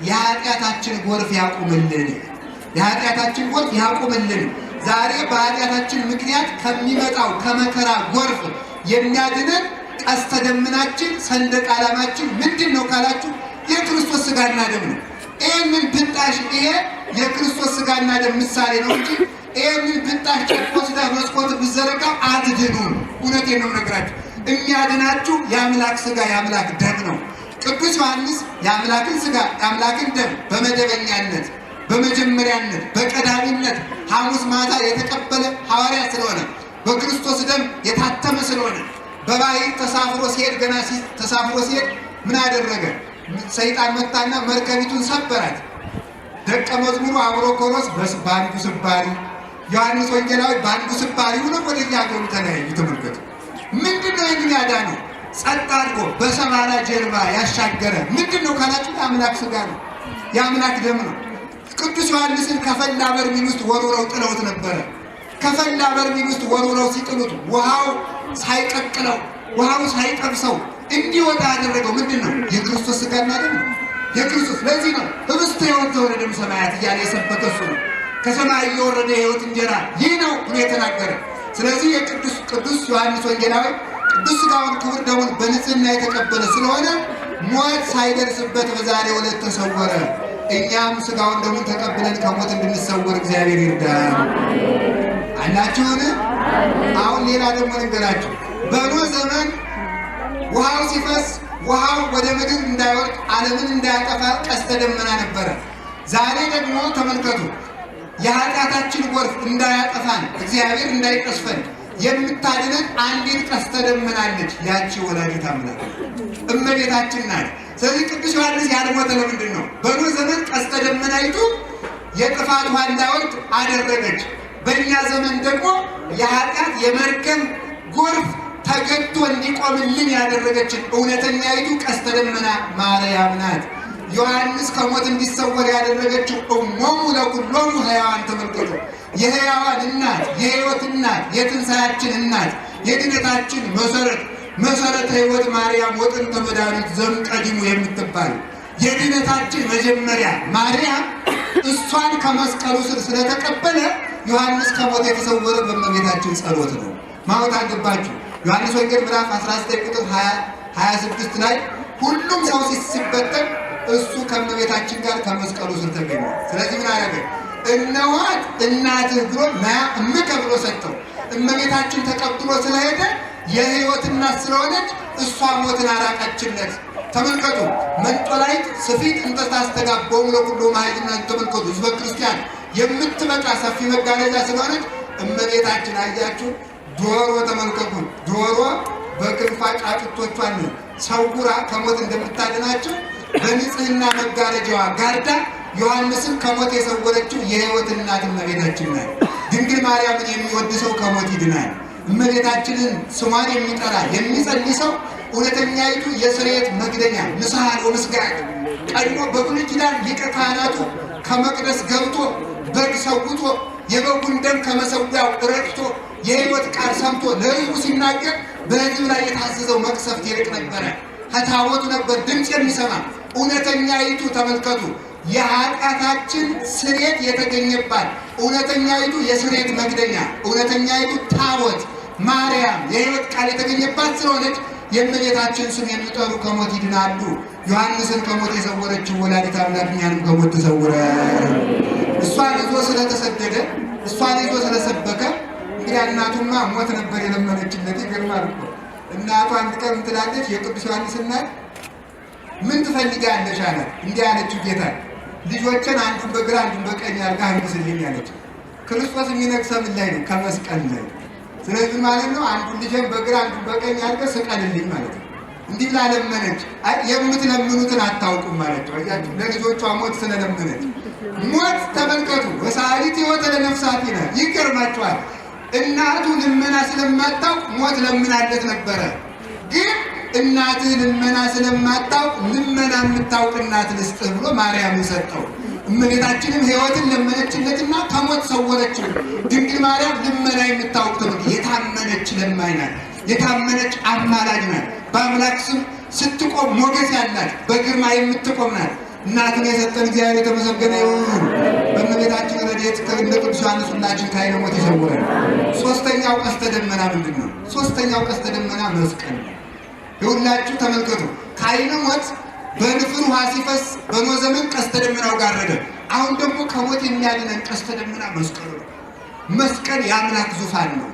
የኃጢአታችን ጎርፍ ያቁምልን። የኃጢአታችን ጎርፍ ያቁምልን። ዛሬ በኃጢአታችን ምክንያት ከሚመጣው ከመከራ ጎርፍ የሚያድነን ቀስተ ደመናችን ሰንደቅ ዓላማችን ምንድን ነው ካላችሁ የክርስቶስ ሥጋና ደም ነው። ይህንን ብጣሽ ይሄ የክርስቶስ ሥጋና ደም ምሳሌ ነው እንጂ ይህንን ብጣሽ ጨርቆስዳ መስኮት ብዘረጋ አትድኑም። እውነቴን ነው ነገራችሁ። የሚያድናችሁ የአምላክ ሥጋ የአምላክ ደም ነው። ቅዱስ ዮሐንስ የአምላክን ሥጋ የአምላክን ደም በመደበኛነት በመጀመሪያነት በቀዳሚነት ሐሙስ ማታ የተቀበለ ሐዋርያ ስለሆነ በክርስቶስ ደም የታተመ ስለሆነ በባሕር ተሳፍሮ ሲሄድ ገና ተሳፍሮ ሲሄድ ምን አደረገ? ሰይጣን መጣና መርከቢቱን ሰበራት። ደቀ መዝሙሩ አብሮኮሮስ በአንዱ ስባሪ፣ ዮሐንስ ወንጌላዊ በአንዱ ስባሪ ሆኖ ወደዚህ ሀገሩ ተለያዩ። ተመልከቱ። ምንድነው ይህንን ያዳነው? ጸጥ አድርጎ በሰማራ ጀልባ ያሻገረ ምንድነው ካላችሁ የአምላክ ሥጋ ነው፣ የአምላክ ደም ነው። ቅዱስ ዮሐንስን ከፈላ በርሜል ውስጥ ወርውረው ጥለውት ነበረ። ከፈላ በርሜል ውስጥ ወርውረው ሲጥሉት ውሃው ሳይቀቅለው ውሃው ሳይጠብሰው እንዲወጣ ያደረገው ምንድን ነው? የክርስቶስ ሥጋና ደም ነው። የክርስቶስ ለዚህ ነው ኅብስተ ሕይወት ዘወረደ እምሰማያት እያለ የሰበከ እሱ ነው። ከሰማይ የወረደ የሕይወት እንጀራ ይህ ነው ብሎ የተናገረ። ስለዚህ ቅዱስ ዮሐንስ ወንጌላዊ ቅዱስ ሥጋውን ክቡር ደሙን በንጽህና የተቀበለ ስለሆነ ሞት ሳይደርስበት በዛሬው ዕለት ተሰወረ። እኛም ሥጋውን ደሙን ተቀብለን ከሞት እንድንሰወር እግዚአብሔር ይርዳል። አላችሁን? አሁን ሌላ ደግሞ ልንገራችሁ። በኖህ ዘመን ውሃው ሲፈስ ውሃው ወደ ምድር እንዳይወርድ ዓለምን እንዳያጠፋ ቀስተ ደመና ነበረ። ዛሬ ደግሞ ተመልከቱ፣ የኃጢአታችን ጎርፍ እንዳያጠፋን እግዚአብሔር እንዳይቀስፈን የምታድነን አንዲት ቀስተ ደመና አለች። ያቺ ወላዲተ አምላክ እመቤታችን ናት። ስለዚህ ቅዱስ ዮሐንስ ያልሞተ ለምንድን ነው? በኖህ ዘመን ቀስተ ደመናይቱ የጥፋት ውሃ እንዳይወርድ አደረገች። በእኛ ዘመን ደግሞ የኃጢአት የመርገም ጎርፍ ተገዶ እንዲቆምልን ያደረገችን እውነተኛይቱ ቀስተ ደመና ማርያም ናት። ዮሐንስ ከሞት እንዲሰወር ያደረገችው እሞሙ ለኩሎሙ ሕያዋን። ተመልከቱ። የሕያዋን እናት፣ የሕይወት እናት፣ የትንሣኤያችን እናት፣ የድነታችን መሰረተ ሕይወት ማርያም ወጥንተ መድኃኒት ዘእምቀዲሙ የምትባል የድነታችን መጀመሪያ ማርያም እሷን ከመስቀሉ ስር ስለተቀበለ ዮሐንስ ከሞት የተሰወረ በእመቤታችን ጸሎት ነው። ማወቅ አለባችሁ። ዮሐንስ ወንጌል ምዕራፍ 19 ቁጥር 26 ላይ ሁሉም ሰው ሲበተን እሱ ከእመቤታችን ጋር ከመስቀሉ ስር ተገኘ። ስለዚህ ምን አደረገ? እነኋት እናትህ ብሎ እምከ ብሎ ሰጠው። እመቤታችን ተቀብሎ ስለሄደ የሕይወት እናት ስለሆነች እሷ ሞትን አራቀችለት። ተመልከቱ። መንጦላይት ስፊት እንተ ታስተጋባው ለኩሉ ማኅበራን። ተመልከቱ። ሕዝበ ክርስቲያን የምትበቃ ሰፊ መጋረጃ ስለሆነች እመቤታችን አያችሁ። ዶሮ ተመልከቱ። ዶሮ በክንፏ ጫጩቶቿን ሰውራ ከሞት እንደምታድናቸው በንጽህና መጋረጃዋ ጋርዳ ዮሐንስን ከሞት የሰወረችው የሕይወት እናት እመቤታችን ናት። ድንግል ማርያምን የሚወድ ሰው ከሞት ይድናል። እመቤታችንን ስሟን የሚጠራ የሚጸልይ ሰው እውነተኛይቱ የስርየት መክደኛ ንስሐ ወምስጋድ ቀድሞ በብሉይ ኪዳን ሊቀ ካህናቱ ከመቅደስ ገብቶ በግ ሰውቶ የበጉን ደም ከመሰዊያው ረጭቶ የሕይወት ቃል ሰምቶ ለሕዝቡ ሲናገር በሕዝብ ላይ የታዘዘው መቅሰፍት ይርቅ ነበረ። ከታቦቱ ነበር ድምፅ የሚሰማ። እውነተኛይቱ ተመልከቱ፣ የኃጢአታችን ስርየት የተገኘባት እውነተኛይቱ የስርየት መክደኛ፣ እውነተኛይቱ ታቦት ማርያም የሕይወት ቃል የተገኘባት ስለሆነች የእመቤታችን ስም የሚጠሩ ከሞት ይድናሉ። ዮሐንስን ከሞት የሰወረችው ወላዲተ አምላክ እኛንም ከሞት ትሰውረን። እሷን ይዞ ስለተሰደደ እሷን ይዞ ስለሰበከ እንግዲህ እናቱማ ሞት ነበር የለመነችለት። ይገርማል እኮ እናቱ አንድ ቀን ትላለች፣ የቅዱስ ዮሐንስ እናት ምን ትፈልጊያለሽ አላት። እንዲህ አለችው፣ ጌታ ልጆችን አንዱን በግራ አንዱን በቀኝ አድርገህ አንግስልኝ አለችው። ክርስቶስ የሚነግሰው ምን ላይ ነው? ከመስቀል ላይ። ስለዚህ ማለት ነው አንዱን ልጅን በግራ አንዱን በቀኝ አድርገህ ስቀልልኝ ማለት ነው። እንዲህ ብላ ለመነች። የምትለምኑትን አታውቁም ማለት ነው። አያችሁ፣ ለልጆቿ ሞት ስለለመነች ሞት ተመልከቱ። ወሳሊት ሕይወተ ለነፍሳቲነ ይገርማችኋል። እናቱ ልመና ስለማታውቅ ሞት ለምናለት ነበረ። ግን እናትህ ልመና ስለማታውቅ ልመና የምታውቅ እናት ልስጥህ ብሎ ማርያምን ሰጠው። እመቤታችንም ሕይወትን ለመነችለትና ከሞት ሰወረችው። ድንግል ማርያም ልመና የምታውቅ ትምህርት የታመነች ለማኝ ናት። የታመነች አማላጅ ናት። በአምላክ ስም ስትቆም ሞገስ ያላት በግርማ የምትቆም ናት። እናትን የሰጠን እግዚአብሔር የተመሰገነ ይሁን። በእመቤታችን ረድኤት እንደ ቅዱስ ዮሐንስ ሁላችን ከዓይነ ሞት ይሰውረን። ሦስተኛው ቀስተ ደመና ምንድን ነው? ሦስተኛው ቀስተ ደመና መስቀል ነው። የሁላችሁ ተመልከቱ። ከዓይነ ሞት በንፍር ውሃ ሲፈስ በኖህ ዘመን ቀስተ ደመናው ጋረደ። አሁን ደግሞ ከሞት የሚያድነን ቀስተ ደመና መስቀሉ ነው። መስቀል የአምላክ ዙፋን ነው።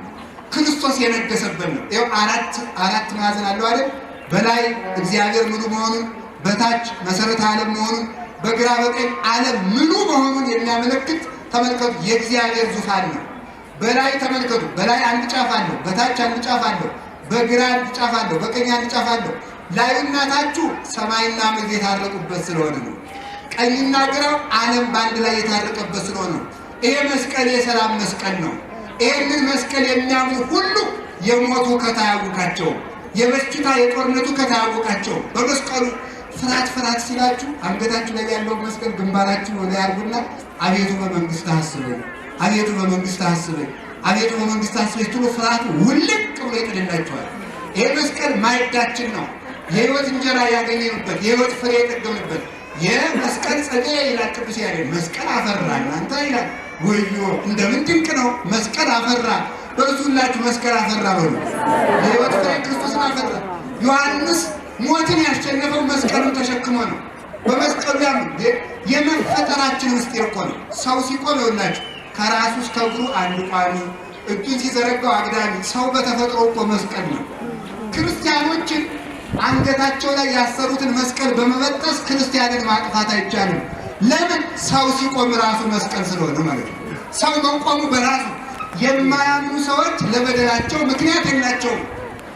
ክርስቶስ የነገሰበት ነው። ይኸው አራት ማዕዘን አለው አይደል? በላይ እግዚአብሔር ምሉ መሆኑን፣ በታች መሰረተ ዓለም መሆኑን፣ በግራ በቀኝ ዓለም ምሉ መሆኑን የሚያመለክት ተመልከቱ። የእግዚአብሔር ዙፋን ነው። በላይ ተመልከቱ። በላይ አንድ ጫፍ አለው፣ በታች አንድ ጫፍ አለው፣ በግራ አንድ ጫፍ አለው፣ በቀኝ አንድ ጫፍ አለው። ላዩና ታቹ ሰማይና ምድር የታረቁበት ስለሆነ ነው። ቀኝና ግራው ዓለም በአንድ ላይ የታረቀበት ስለሆነ ነው። ይሄ መስቀል የሰላም መስቀል ነው። ይህንን መስቀል የሚያምኑ ሁሉ የሞቱ ከታያውቃቸው፣ የበሽታ የጦርነቱ ከታያውቃቸው በመስቀሉ ፍርሃት ሲላችሁ አንገታችሁ ላይ ያለው መስቀል ግንባራችሁ ላይ አድርጉና አቤቱ በመንግስት አስበኝ፣ አቤቱ በመንግስት አስበኝ፣ አቤቱ በመንግስት አስበኝ ትሉ ፍርሃቱ ውልቅ ብሎ ይጥልላችኋል። ይሄ መስቀል ማዕዳችን ነው። የሕይወት እንጀራ ያገኘንበት፣ የሕይወት ፍሬ የጠገምንበት የመስቀል ጸጋ ይላል ቅዱስ ያሬድ። መስቀል አፈራ እናንተ ይላል። ወዮ እንደምን ድንቅ ነው! መስቀል አፈራ። በርሱላችሁ መስቀል አፈራ በሉ። የሕይወት ፍሬ ክርስቶስን አፈራ። ዮሐንስ ሞትን ያሸነፈው መስቀሉን ተሸክሞ ነው። በመስቀሉ የመፈጠራችን ምስጢር እኮ ነው። ሰው ሲቆም ይኸውላችሁ ከራሱ እስከ እግሩ አንድ ቋሚ፣ እጁን ሲዘረጋው አግዳሚ። ሰው በተፈጥሮ እኮ መስቀል ነው። ክርስቲያኖችን አንገታቸው ላይ ያሰሩትን መስቀል በመበጠስ ክርስቲያንን ማጥፋት አይቻልም። ለምን? ሰው ሲቆም ራሱ መስቀል ስለሆነ ማለት ነው። ሰው መቆሙ በራሱ የማያምኑ ሰዎች ለበደላቸው ምክንያት የላቸውም።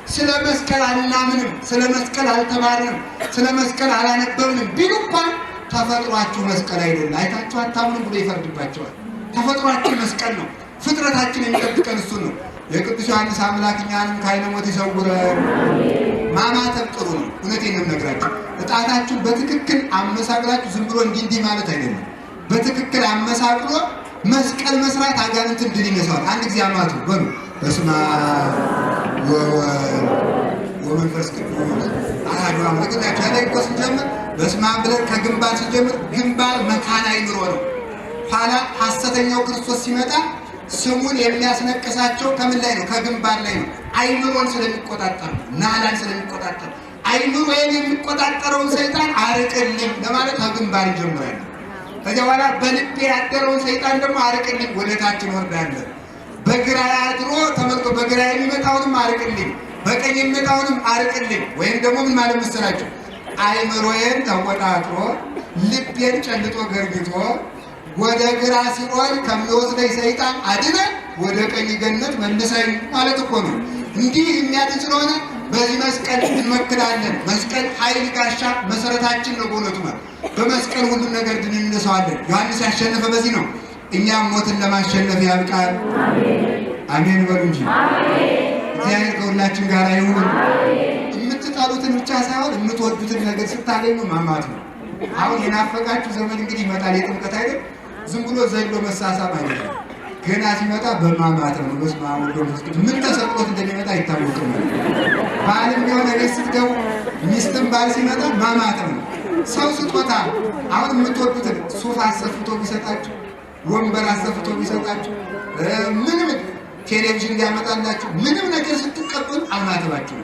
ስለ መስቀል አናምንም፣ ስለ መስቀል አልተማርንም፣ ስለ መስቀል አላነበብንም ቢሉ እንኳን ተፈጥሯችሁ መስቀል አይደለም፣ አይታችሁ አታምኑም ብሎ ይፈርድባቸዋል። ተፈጥሯችን መስቀል ነው። ፍጥረታችን የሚጠብቀን እሱን ነው። የቅዱስ ዮሐንስ አምላክ እኛንም ከዓይነ ሞት ይሰውረን። ማማተብ ጥሩ ነው። እውነቴን ነው የምነግራችሁ። እጣታችሁን በትክክል አመሳቅላችሁ ዝም ብሎ እንዲህ ማለት አይደለም። በትክክል አመሳቅሎ መስቀል መስራት አጋንንትን ድል ይነሳዋል። አንድ ጊዜ አማቱ በሉ። በስመ አብ ወወልድ ወመንፈስ ቅዱስ አሐዱ አምላክ። ከላይ እኮ ስንጀምር በስመ አብ ብለን ከግንባር ስንጀምር ግንባር መካነ አእምሮ ነው። ኋላ ሐሰተኛው ክርስቶስ ሲመጣ ስሙን የሚያስነቅሳቸው ከምን ላይ ነው? ከግንባር ላይ ነው። አእምሮን ስለሚቆጣጠር፣ ናላን ስለሚቆጣጠር፣ አእምሮን የሚቆጣጠረውን ሰይጣን አርቅልኝ ለማለት ከግንባር ይጀምራል። ከዚያ በኋላ በልቤ ያደረውን ሰይጣን ደግሞ አርቅልኝ ወደ ታች እንወርዳለን። በግራ አድሮ ተመልኮ በግራ የሚመጣውንም አርቅልኝ፣ በቀኝ የሚመጣውንም አርቅልኝ። ወይም ደግሞ ምን ማለት መሰላችሁ? አእምሮዬን ተቆጣጥሮ ልቤን ጨልጦ ገርግቶ ወደ ግራ ሲኦል ከሚወስደኝ ሰይጣን አድነን ወደ ቀኝ ገነት መልሰኝ ማለት እኮ ነው። እንዲህ የሚያድን ስለሆነ በዚህ መስቀል እንመክናለን። መስቀል ኃይል ጋሻ መሰረታችን ነው። በእውነቱ ማለት በመስቀል ሁሉም ነገር ድል እንነሳዋለን። ዮሐንስ ያሸነፈ በዚህ ነው። እኛም ሞትን ለማሸነፍ ያብቃል። አሜን በሉ እንጂ። እግዚአብሔር ከሁላችን ጋር ይሁን። የምትጠሉትን ብቻ ሳይሆን የምትወዱትን ነገር ስታገኙ ማማት ነው። አሁን የናፈቃችሁ ዘመን እንግዲህ ይመጣል። የጥምቀት አይደል? ዝም ብሎ ዘሎ መሳሳብ አይደለም። ገና ሲመጣ በማማት ነው። በስመ አብ ወወልድ ወመንፈስ ቅዱስ ምን ተሰጥቶት እንደሚመጣ አይታወቅም። ባልም የሆነ ቤት ስትገቡ ሚስትም ባል ሲመጣ ማማት ነው። ሰው ስጦታ አሁን የምትወዱትን ሱፍ አሰፍቶ ቢሰጣችሁ ወንበር አሰፍቶ ቢሰጣችሁ ምንም ቴሌቪዥን ሊያመጣላችሁ ምንም ነገር ስትቀበሉ አማትባችሁ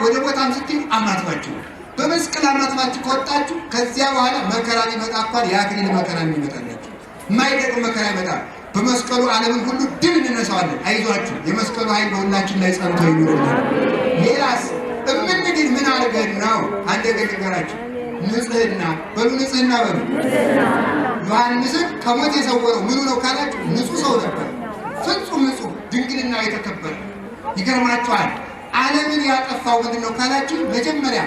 ወደ ቦታም ስትሄዱ አማትባችሁ በመስቀል አማትባችሁ ከወጣችሁ ከዚያ በኋላ መከራ ቢመጣ እንኳን የአክሊል መከራ የሚመጣላችሁ የማይደቅም መከራ ይመጣል። በመስቀሉ ዓለምን ሁሉ ድል እንነሳዋለን። አይዟችሁ፣ የመስቀሉ ኃይል በሁላችን ላይ ጸንቶ ይኑርልን። ሌላስ እምንድን ምን አድርገን ነው? አንድ ነገር ልንገራችሁ። ንጽህና በሉ፣ ንጽህና በሉ። ዮሐንስን ከሞት የሰወረው ምኑ ነው ካላችሁ፣ ንጹህ ሰው ነበር። ፍጹም ንጹህ፣ ድንግልና የተከበረ። ይገርማችኋል። ዓለምን ያጠፋው ምንድን ነው ካላችሁ፣ መጀመሪያ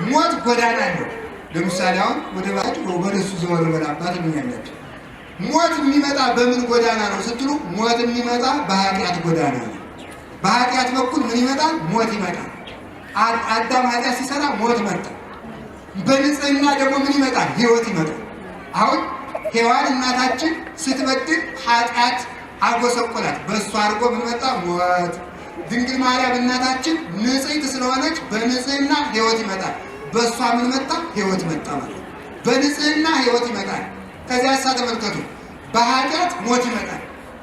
ሞት ጎዳና አለው። ለምሳሌ አሁን ወደ ባችሁ ወደሱ ዘወር በላባት ምን ያላችሁ ሞት የሚመጣ በምን ጎዳና ነው ስትሉ፣ ሞት የሚመጣ በኃጢአት ጎዳና ነው። በኃጢአት በኩል ምን ይመጣል? ሞት ይመጣል። አዳም ኃጢአት ሲሰራ ሞት መጣ። በንጽህና ደግሞ ምን ይመጣል? ሕይወት ይመጣል። አሁን ሔዋን እናታችን ስትበድል ኃጢአት አጎሰቆላት። በእሱ አድርጎ ምን መጣ? ሞት። ድንግል ማርያም እናታችን ንጽሕት ስለሆነች በንጽህና ሕይወት ይመጣል። በእሷ ምን መጣ? ሕይወት መጣ ማለት። በንጽህና ሕይወት ይመጣል። ከዚያ እሳ ተመልከቱ፣ በኃጢአት ሞት ይመጣል።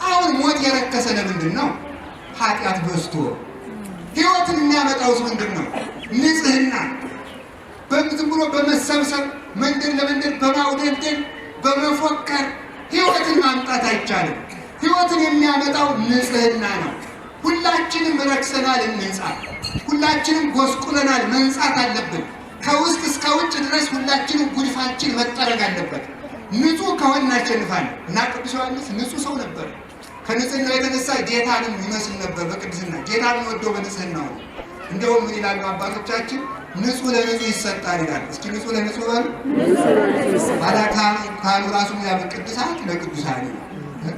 አሁን ሞት የረከሰ ለምንድን ነው? ኃጢአት በዝቶ። ሕይወትን የሚያመጣውስ ምንድን ነው? ንጽህና። ዝም ብሎ በመሰብሰብ መንደር ለመንደር በማውደልደል በመፎከር ሕይወትን ማምጣት አይቻልም። ሕይወትን የሚያመጣው ንጽህና ነው። ሁላችንም ረክሰናል፣ እንንጻ። ሁላችንም ጎስቁለናል፣ መንጻት አለብን። ከውስጥ እስከ ውጭ ድረስ ሁላችንም ጉድፋችን መጠረግ አለበት። ንጹህ ከሆነ እናሸንፋለን። እና ቅዱስ ዮሐንስ ንጹህ ሰው ነበር። ከንጽህናው የተነሳ ጌታንም ይመስል ነበር። በቅድስና ጌታን ወደው በንጽህናው ነው። እንደውም ምን ይላሉ አባቶቻችን? ንጹህ ለንጹህ ይሰጣል ይላል። እስኪ ንጹህ ለንጹህ በሉ። ካሉ ራሱ ያብ ቅዱሳት ለቅዱሳን ነው።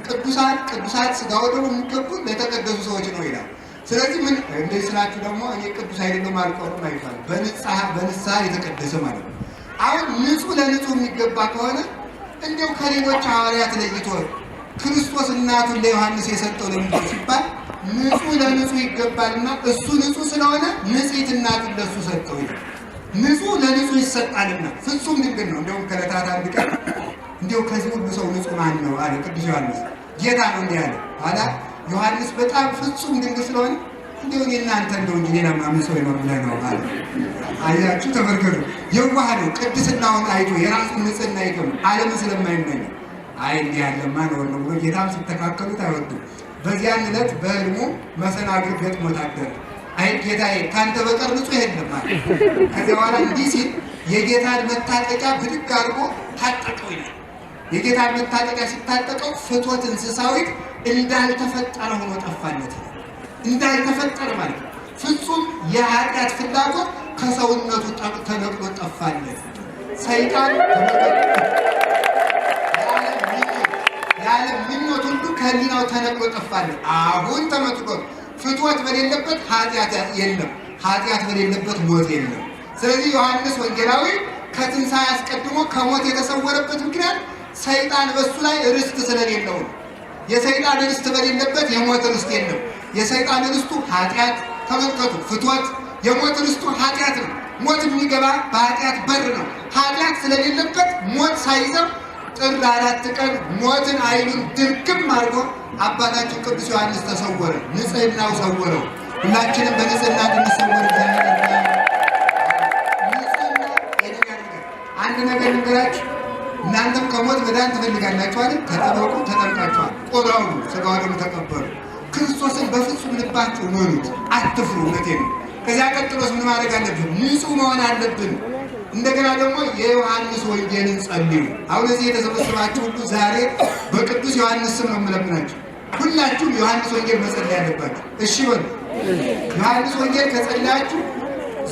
ቅዱሳት ሥጋው ደግሞ የሚገቡ ለተቀደሱ ሰዎች ነው ይላል። ስለዚህ ምን እንደዚህ ስላችሁ ደግሞ እኔ ቅዱስ አይደለም አልቆርም አይባልም። በንስሐ የተቀደሰ ማለት ነው። አሁን ንጹህ ለንጹህ የሚገባ ከሆነ እንደው ከሌሎች ሐዋርያት ለይቶ ክርስቶስ እናቱን ለዮሐንስ የሰጠው ለምንድን ሲባል ንጹህ ለንጹህ ይገባልና እሱ ንጹህ ስለሆነ ንጽሕት እናቱን ለሱ ሰጠው ይላል። ንጹህ ለንጹህ ይሰጣልና ፍጹም ድንግል ነው። እንደውም ከዕለታት አንድ ቀን እንደው ከዚህ ሁሉ ሰው ንጹህ ማን ነው አለ ቅዱስ ዮሐንስ። ጌታ ነው እንዲህ ያለ አላ ዮሐንስ በጣም ፍጹም ድንግል ስለሆነ እንደው እናንተ እንደው እንጂ ሌላ ማምን ሰው ነው ብለህ ነው አለ። አያችሁ፣ ተመልከቱ። የዋህ ነው። ቅድስናውን አይቶ የራሱን ንጽህና አይቶ ዓለምን ስለማይመኝ አይ እንዲህ ያለማ ነው ብሎ ጌታም ሲተካከሉት አይወዱም። በዚያን ዕለት በሕልሙ መሰናክል ገጥሞት አደረ። አይ ጌታዬ ካንተ በቀር ንጹህ የለም አለ። ከዚያ በኋላ እንዲህ ሲል የጌታን መታጠቂያ ብድግ አድርጎ ታጠቀው ይላል። የጌታን መታጠቂያ ሲታጠቀው ፍትወት እንስሳዊት እንዳልተፈጠረ ሆኖ ጠፋለት። እንዳልተፈጠረ ማለት ነው። ፍጹም የኃጢአት ፍላጎት ከሰውነቱ ተነቅሎ ጠፋለት። ሰይጣን የዓለም ምኞት ሁሉ ከህሊናው ተነቅሎ ጠፋለት። አሁን ተመጥቶ ፍትወት በሌለበት ኃጢአት የለም፣ ኃጢአት በሌለበት ሞት የለም። ስለዚህ ዮሐንስ ወንጌላዊ ከትንሣኤ አስቀድሞ ከሞት የተሰወረበት ምክንያት ሰይጣን በሱ ላይ ርስት ስለሌለው ነው። የሰይጣን ርስት በሌለበት የሞት ርስት የለም። የሰይጣን ርስቱ ኃጢአት፣ ተመልከቱ፣ ፍትወት። የሞት ርስቱ ኃጢአት ነው። ሞት የሚገባ በኃጢአት በር ነው። ኃጢአት ስለሌለበት ሞት ሳይዘው ጥር 4 ቀን ሞትን አይኑን ድርግም አድርጎ አባታችን ቅዱስ ዮሐንስ ተሰወረ። ንጽህናው ሰወረው። ሁላችንም በንጽህና እንድንሰወር አንድ ነገር ልንገራችሁ። እናንተም ከሞት መዳን ትፈልጋላችሁ አይደል? ተጠበቁ፣ ተጠምቃችኋል። ቆዳው ሥጋው ደግሞ ተቀበሉ። ክርስቶስን በፍጹም ልባችሁ መኑት፣ አትፍሩ። እውነቴን ነው። ከዚያ ቀጥሎስ ምን ማድረግ አለብን? ንጹህ መሆን አለብን። እንደገና ደግሞ የዮሐንስ ወንጌልን ጸልዩ። አሁን እዚህ የተሰበሰባችሁ ሁሉ ዛሬ በቅዱስ ዮሐንስ ስም ነው የምለምናችሁ። ሁላችሁም ዮሐንስ ወንጌል መጸለይ አለባችሁ። እሺ በሉ። ዮሐንስ ወንጌል ከጸለያችሁ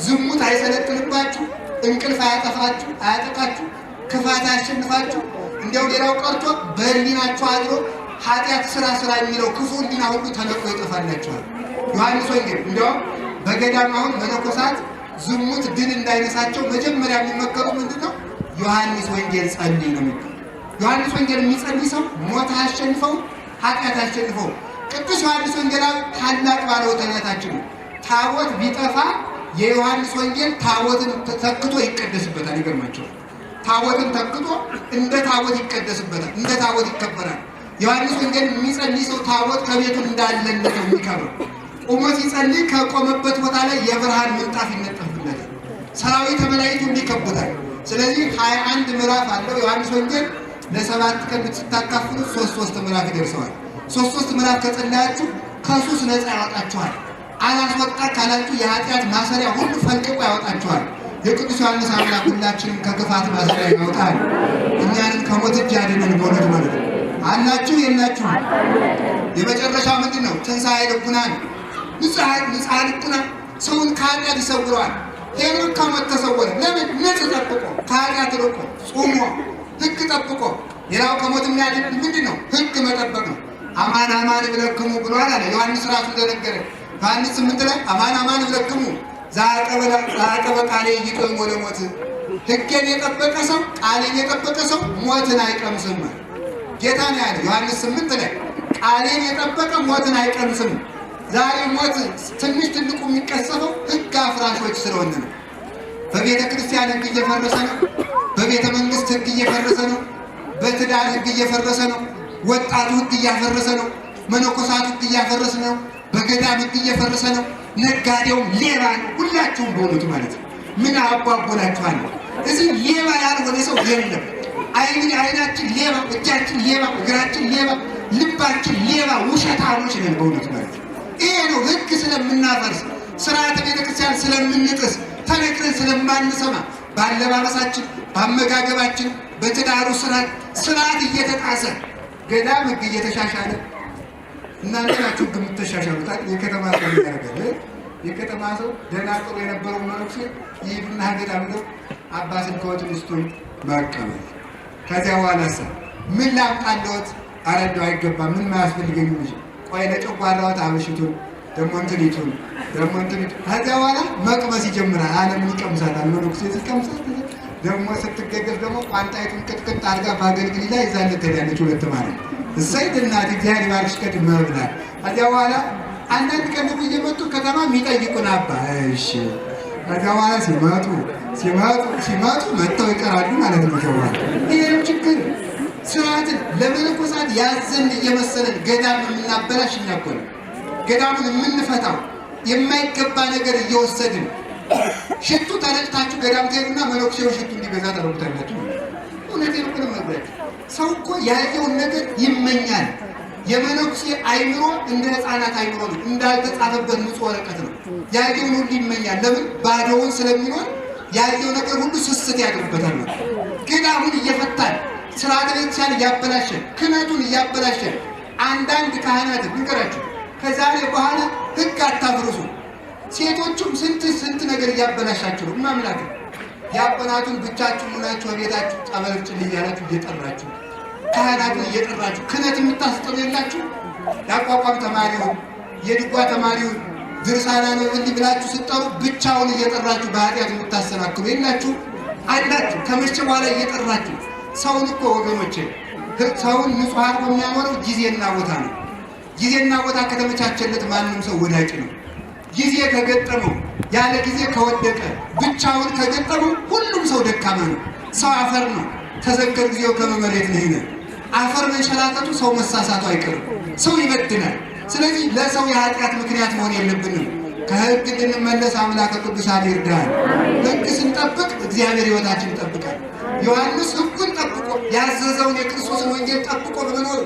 ዝሙት አይሰለጥንባችሁ፣ እንቅልፍ አያጠፋችሁ፣ አያጠቃችሁ፣ ክፋት አያሸንፋችሁ። እንዲያው ሌላው ቀርቶ በሕሊናችሁ አድሮ ኃጢአት ስራ የሚለው ክፉ ሕሊና ሁሉ ተነቅሎ ይጠፋላችኋል። ዮሐንስ ወንጌል እንዲያውም በገዳም አሁን መነኮሳት ዝሙት ድል እንዳይነሳቸው መጀመሪያ የሚመከሩ ምንድነው? ዮሐንስ ወንጌል ጸልይ ነው የሚባለው። ዮሐንስ ወንጌል የሚጸልይ ሰው ሞት አያሸንፈው፣ ኃጢአት አያሸንፈው። ቅዱስ ዮሐንስ ወንጌላዊ ታላቅ ባለውለታችን ነው። ታቦት ቢጠፋ የዮሐንስ ወንጌል ታቦትን ተተክቶ ይቀደስበታል። ይገርማቸዋል። ታቦትን ተክቶ እንደ ታቦት ይቀደስበታል፣ እንደ ታቦት ይከበራል። ዮሐንስ ወንጌል የሚጸልይ ሰው ታቦት ከቤቱ እንዳለለት ነው የሚከብረው። ቆሞ ሲጸልይ ከቆመበት ቦታ ላይ የብርሃን ምንጣፍ ይነጠፍለታል፣ ሰራዊተ መላእክቱ ይከቡታል። ስለዚህ 21 ምዕራፍ አለው ዮሐንስ ወንጌል። ለሰባት ቀን ብትታካፍሉ 3 ምዕራፍ ይደርሰዋል። 3 ምዕራፍ ከጸለያችሁ ከሱስ ነፃ ያወጣችኋል። አላስወጣ ካላችሁ የኃጢአት ማሰሪያ ሁሉ ፈልቅቆ ያወጣችኋል። የቅዱስ ዮሐንስ አምላክ ሁላችንም ከክፋት ማሰሪያ ያወጣል፣ እኛንም ከሞት እጅ ያድነን። በእውነት ማለት ነው። አላችሁ የላችሁ? የመጨረሻው ምንድን ነው? ትንሣኤ ልቡና ነው። ንጽሐ ልቡና ሰውን ከኃጢአት ይሰውረዋል። ሄኖክ ከሞት ተሰወረ። ለምን? ንጽሕ ጠብቆ፣ ከኃጢአት ርቆ፣ ጾሞ፣ ሕግ ጠብቆ። ሌላው ከሞት የሚያድን ምንድን ነው? ሕግ መጠበቅ ነው። አማን አማን እብለክሙ ብሏል አለ ዮሐንስ ራሱ እንደነገረ ዮሐንስ 8 ላይ አማን አማን እብለክሙ ዘአቀበ ቃሌ ይቆም ወደ ሞት። ሕጌን የጠበቀ ሰው፣ ቃሌን የጠበቀ ሰው ሞትን አይቀምስም ጌታ ነው ያለ ዮሐንስ 8 ላይ። ቃሌን የጠበቀ ሞትን አይቀምስም። ዛሬ ሞት ትንሽ ትልቁ የሚቀሰፈው ሕግ አፍራሾች ስለሆነ ነው። በቤተ ክርስቲያን ሕግ እየፈረሰ ነው። በቤተ መንግስት ሕግ እየፈረሰ ነው። በትዳር ሕግ እየፈረሰ ነው። ወጣቱ ሕግ እያፈረሰ ነው። መነኮሳቱ ሕግ እያፈረሰ ነው። በገዳም ሕግ እየፈረሰ ነው። ነጋዴውም ሌባ ነው። ሁላችሁም በእውነቱ ማለት ነው። ምን አባቦላችኋል? እዚህ ሌባ ያልሆነ ሰው የለም። አይናችን ሌባ፣ እጃችን ሌባ፣ እግራችን ሌባ፣ ልባችን ሌባ፣ ውሸታሞች ነን በእውነቱ ማለት ነው። ይሄ ነው ሕግ ስለምናፈርስ፣ ስርዓተ ቤተክርስቲያን ስለምንጥስ፣ ተነግረን ስለማንሰማ፣ በአለባበሳችን፣ በአመጋገባችን፣ በትዳሩ ስርዓት እየተጣሰ ገዳም ሕግ እየተሻሻለ እናንተ ናችሁ ሕግ የምትሻሻሉት። የከተማ ሰው ያደርጋል። የከተማ ሰው ደናቅሎ የነበረው መነኩሴ ይሄዱና ገዳም ብለው አባትን ከወት ውስጡን መቀበል። ከዚያ በኋላ ሰ ምን ላምጣልዎት? አረዳው አይገባም። ምን ማያስፈልገኝ ልጅ ቆይ ለጨጓራዎት አበሽቱን ደግሞ እንትኒቱን ደግሞ እንትኒቱ። ከዚያ በኋላ መቅመስ ይጀምራል። ዓለም ይቀምሳታል። መነኩሴ ሲቀምሳት ደግሞ ስትገገፍ ደግሞ ቋንጣይቱን ቅጥቅጥ አድርጋ በአገልግል ላይ ይዛለት ትሄዳለች። ሁለት ማለት እሰይ እናት እግዚአብሔር ይባርክሽ ቀድም መብላት። ከዚያ በኋላ አንዳንድ ቀን ደግሞ እየመጡ ከተማ የሚጠይቁን አባ እሺ። ከዚያ በኋላ ሲመጡ መጥተው ይቀራሉ ማለት ነው። ተባለ ይሄም ችግር ስርዓትን ለመነኮሳት ያዘን እየመሰለን ገዳም የምናበላሽ እኛ እኮ ነው። ገዳሙን የምንፈታው የማይገባ ነገር እየወሰድን ሽቱ ተረጭታችሁ ገዳም ትሄዱና መነኩሴው ሽቱ እንዲገዛ ታደርጉታላችሁ። እውነቴን እኮ ነው የምነግራችሁ። ሰው እኮ ያየውን ነገር ይመኛል። የመነኩሴ አይምሮ እንደ ሕፃናት አይምሮ ነው። እንዳልተጻፈበት ንጹህ ወረቀት ነው። ያየውን ሁሉ ይመኛል። ለምን? ባዶውን ስለሚኖር ያየው ነገር ሁሉ ስስት ያድርበታል። ገዳሙን እየፈታን ስርዓተ ቤተክርስቲያን እያበላሸን ክህነቱን እያበላሸን አንዳንድ ካህናት ንገራችሁ ከዛሬ በኋላ ሕግ አታፍርሱ። ሴቶቹም ስንት ነገር እያበላሻችሁ ነው። ማምላክ ያበናቱን ብቻችሁ ሆናችሁ ቤታችሁ ጸበል ጭል እያላችሁ እየጠራችሁ ካህናቱን እየጠራችሁ ክህነት የምታስጠሩ የላችሁ። ያቋቋም ተማሪውን የድጓ ተማሪውን ድርሳና ነው እንዲህ ብላችሁ ስጠሩ ብቻውን እየጠራችሁ በኃጢአት የምታሰናክሉ የላችሁ አላችሁ። ከመቼ በኋላ እየጠራችሁ ሰውን እኮ ወገኖቼ ሰውን ንጹሕ አድርጎ የሚያኖረው ጊዜና ቦታ ነው። ጊዜና ቦታ ከተመቻቸለት ማንም ሰው ወዳቂ ነው። ጊዜ ከገጠመው ያለ ጊዜ ከወደቀ ብቻውን ከገጠመው ሁሉም ሰው ደካማ ነው። ሰው አፈር ነው። ተዘከር ጊዜው ከመመሬት ነይነ አፈር መንሸራተቱ ሰው መሳሳቱ አይቀርም። ሰው ይበድላል። ስለዚህ ለሰው የኃጢአት ምክንያት መሆን የለብንም። ከሕግ እንድንመለስ አምላከ ቅዱሳን ይርዳል። ሕግ ስንጠብቅ እግዚአብሔር ሕይወታችን ይጠብቃል። ዮሐንስ ሕጉን ጠብቆ ያዘዘውን የክርስቶስን ወንጌል ጠብቆ በመኖር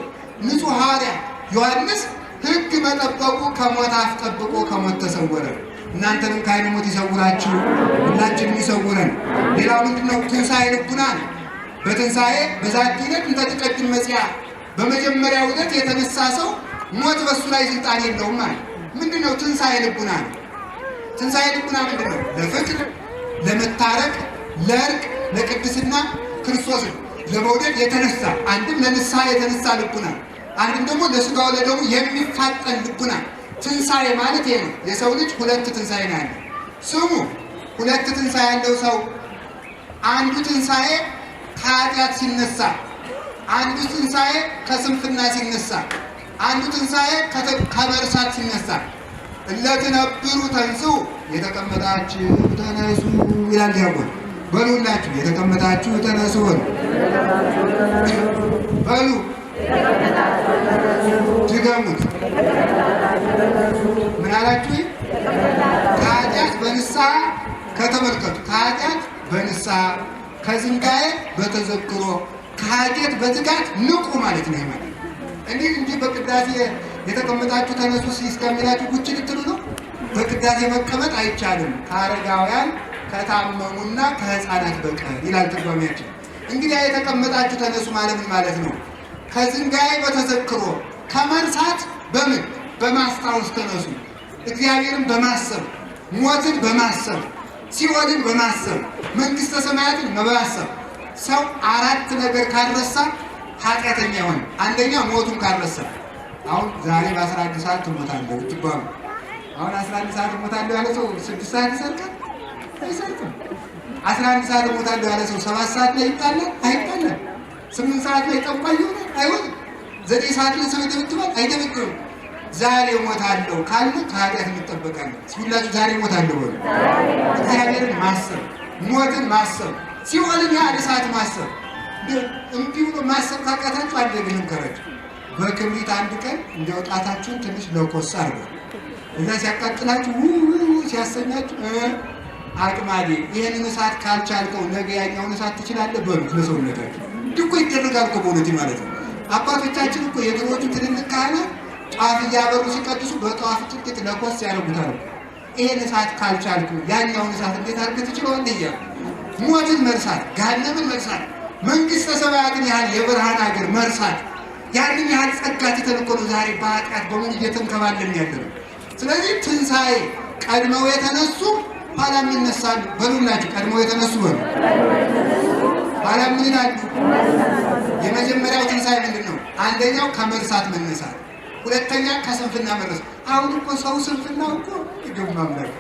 ንጹሕ ሐዋርያ ዮሐንስ ሕግ መጠበቁ ከሞት አፍ ጠብቆ ከሞት ተሰወረ። እናንተንም ከዓይነ ሞት ይሰውራችሁ፣ ሁላችንም ይሰውረን። ሌላው ምንድነው? ትንሣኤ ልቡና ነው። በትንሣኤ በዛቲ ዕለት እንተ ትቀድም መጽአ፣ በመጀመሪያው ዕለት የተነሳ ሰው ሞት በሱ ላይ ስልጣን የለውም ማለት ምንድነው? ትንሣኤ ልቡና ነው። ትንሣኤ ልቡና ምንድነው? ለፍቅር፣ ለመታረቅ፣ ለእርቅ፣ ለቅድስና ክርስቶስን ለመውደድ የተነሳ አንድም ለንስሐ የተነሳ ልቡና፣ አንድም ደግሞ ለሥጋው ለደሙ የሚፋጠን ልቡና። ትንሣኤ ማለት ይሄ ነው። የሰው ልጅ ሁለት ትንሣኤ ነው ያለው። ስሙ ሁለት ትንሣኤ ያለው ሰው አንዱ ትንሣኤ ከኃጢአት ሲነሳ፣ አንዱ ትንሣኤ ከስንፍና ሲነሳ፣ አንዱ ትንሣኤ ከመርሳት ሲነሳ። እለትነብሩ ተንሥኡ፣ የተቀመጣችሁ ተነሱ ይላል ዲያቆን። በሉላችሁ የተቀመጣችሁ ተነሱ በሉ ድገሙት። ምን አላችሁ? ከኃጢአት በንስሐ ከተመልከቱ ከኃጢአት በንስሐ ከዝንጋዬ በተዘክሮ ከኃጢአት በትጋት ንቁ ማለት ነው። ማለት እንዲህ እንጂ በቅዳሴ የተቀመጣችሁ ተነሱ እስከሚላችሁ ጉች ልትሉ ነው። በቅዳሴ መቀመጥ አይቻልም ከአረጋውያን ከታመሙና ከሕፃናት በቀር ይላል ትርጓሜያችን። እንግዲህ የተቀመጣችሁ ተነሱ ማለት ምን ማለት ነው? ከዝንጋዬ በተዘክሮ ከመርሳት በምን በማስታወስ ተነሱ። እግዚአብሔርን በማሰብ ሞትን በማሰብ ሲኦልን በማሰብ መንግሥተ ሰማያትን በማሰብ ሰው አራት ነገር ካልረሳ ኃጢአተኛ ይሆን። አንደኛ ሞቱን ካልረሳ። አሁን ዛሬ በ11 ሰዓት ትሞታለህ ብትባሉ አሁን 11 ሰዓት እሞታለሁ ያለ ሰው 6 ሰዓት ይሰርቃል? አይሰርቅም። 11 ሰዓት እሞታለሁ ያለ ሰው 7 ሰዓት ላይ ይጣላል? አይጣላም። 8 ሰዓት ላይ ጠንቋይ ይሆናል? አይሆንም። 9 ሰዓት ላይ ሰው ይደበድባል? አይደበድብም። ዛሬ እሞታለሁ ካለ ከኃጢአት እንጠበቃለን። ሁላችሁ ዛሬ እሞታለሁ በሉ። እግዚአብሔርን ማሰብ ሞትን ማሰብ ሲኦልን ያህል እሳት ማሰብ እንዲህ ብሎ ማሰብ ካቃታችሁ አንድ ግን እንከራችሁ በክብሪት አንድ ቀን እንዲያውጣታችሁን ትንሽ ለኮሳ አድርገው እና ሲያቃጥላችሁ ሲያሰኛችሁ አቅማዴ ይህንን እሳት ካልቻልከው ነገ ያኛውን እሳት ትችላለህ በሉት ለሰውነታችሁ። እንዲህ እኮ ይደረጋል እኮ በእውነቴ ማለት ነው። አባቶቻችን እኮ የድሮዎቹ ትልልቅ ካህናት ጧፍ እያበሩ ሲቀድሱ በጧፍ ጥቂት ለኮስ ያደርጉታል። ይህን እሳት ካልቻልኩ ያኛውን እሳት እንዴት አድርገህ ትችለዋለህ እያሉ ሞትን መርሳት፣ ገሃነምን መርሳት፣ መንግሥተ ሰማያትን ያህል የብርሃን ሀገር መርሳት፣ ያንን ያህል ጸጋ ትተን እኮ ነው ዛሬ በኃጢአት በሙሉ እየተንከባለን ያለ ነው። ስለዚህ ትንሣኤ ቀድመው የተነሱ ኋላም ይነሳሉ በሉላችሁ። ቀድመው የተነሱ በሉ ኋላም ምን ይላሉ? የመጀመሪያው ትንሣኤ ምንድን ነው? አንደኛው ከመርሳት መነሳት፣ ሁለተኛ ከስንፍና መረስ። አሁን እኮ ሰው ስንፍናው እኮ ይገርም አምላክ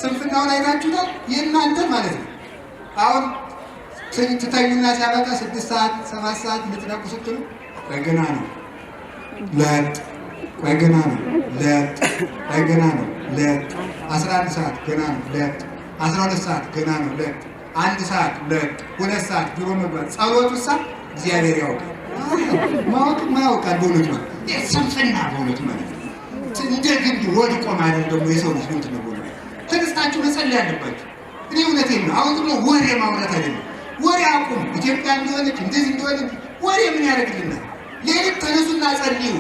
ስንፍናውን አይታችሁታል? የእናንተ ማለት ነው። አሁን ትተኙና ሲያበቃ 6 ሰዓት 7 ሰዓት ልትነቁ ስትሉ ቆይ ገና ነው ለጥ ቆይ ገና ነው ለጥ ቆይ ገና ነው ለጥ 11 ሰዓት ገና ነው ለጥ 12 ሰዓት ገና ነው ለጥ 1 ሰዓት ለጥ 2 ሰዓት ቢሮ መግባት ጸሎቱ ሰዓት እግዚአብሔር ያውቃል። ማወቃል በእውነት ማለት ስንፍና በእውነት ማለት እንደ ግንድ ወድቆ ማለት ደግሞ የሰው ልጅ ምንድን ነው? ተነስታችሁ መጸለይ ያለባችሁ። እኔ እውነቴን ነው። አሁን ብሎ ወሬ ማውራት አይደለም። ወሬ አቁም። ኢትዮጵያ እንደሆነች እንደዚህ እንደሆነች ወሬ ምን ያደርግልናል? ሌሊት ተነሱና ጸልዩ።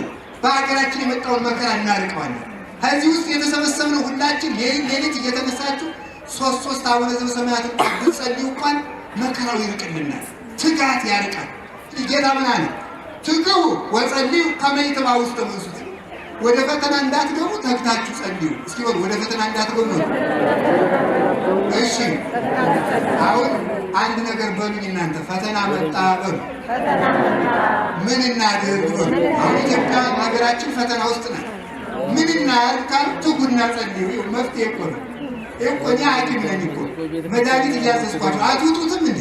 በሀገራችን የመጣውን መከራ እናርቀዋለን። ከዚህ ውስጥ የተሰበሰብነው ሁላችን ሌሊት እየተነሳችሁ 3 አቡነ ዘበሰማያት ብትጸልዩ እንኳን መከራው ይርቅልናል። ትጋት ያርቃል። ጌታ ምን አለ? ትግቡ ወጸልዩ ከመ ይትባኡ ውስተ መንሱት። ወደ ፈተና እንዳትገቡ ተግታችሁ ጸልዩ። እስኪ በሉ ወደ ፈተና እንዳትገቡ። እሺ አሁን አንድ ነገር በሉኝ እናንተ። ፈተና መጣ በሉ። ምን እናድርግ በሉ። አሁን ኢትዮጵያ ሀገራችን ፈተና ውስጥ ናት። ምን እናድርግ ካሉ ትጉና ጸልዩ። መፍትሄ እኮ ነው እኮ። እኔ ሐኪም ነኝ እኮ መድኃኒት እያዘዝኳቸው አትውጡትም እንዴ?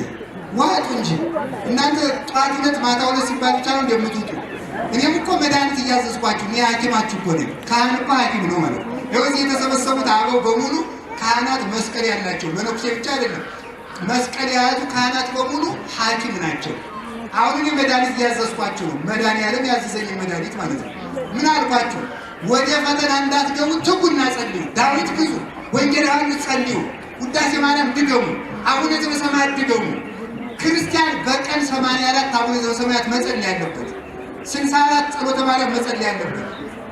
ዋጡ እንጂ እናንተ ጠዋት ሁለት ማታ ሁለት ሲባል ብቻ ነው እንደምትውጡ። እኔም እኮ መድኃኒት እያዘዝኳችሁ እኔ ሐኪማችሁ እኮ ነኝ። ካህን እኮ ሐኪም ነው ማለት ነው። እዚህ የተሰበሰቡት አበው በሙሉ ካህናት መስቀል ያላቸው መነኩሴ ብቻ አይደለም፣ መስቀል የያዙ ካህናት በሙሉ ሐኪም ናቸው። አሁን እኔ መድኃኒት እያዘዝኳችሁ ነው። መድኃኒዓለም ያዘዘኝ መድኃኒት ማለት ነው። ምን አልኳችሁ? ወደ ፈተና እንዳትገቡ ትጉና ጸልዩ። ዳዊት ግዙ፣ ወንጌል ዮሐንስ ጸልዩ፣ ውዳሴ ማርያም ድገሙ፣ አቡነ ዘበሰማያት ድገሙ። ክርስቲያን በቀን 84 አቡነ ዘበሰማያት መጸለይ ያለበት፣ 64 ጸሎተ ማርያም መጸለይ ያለበት፣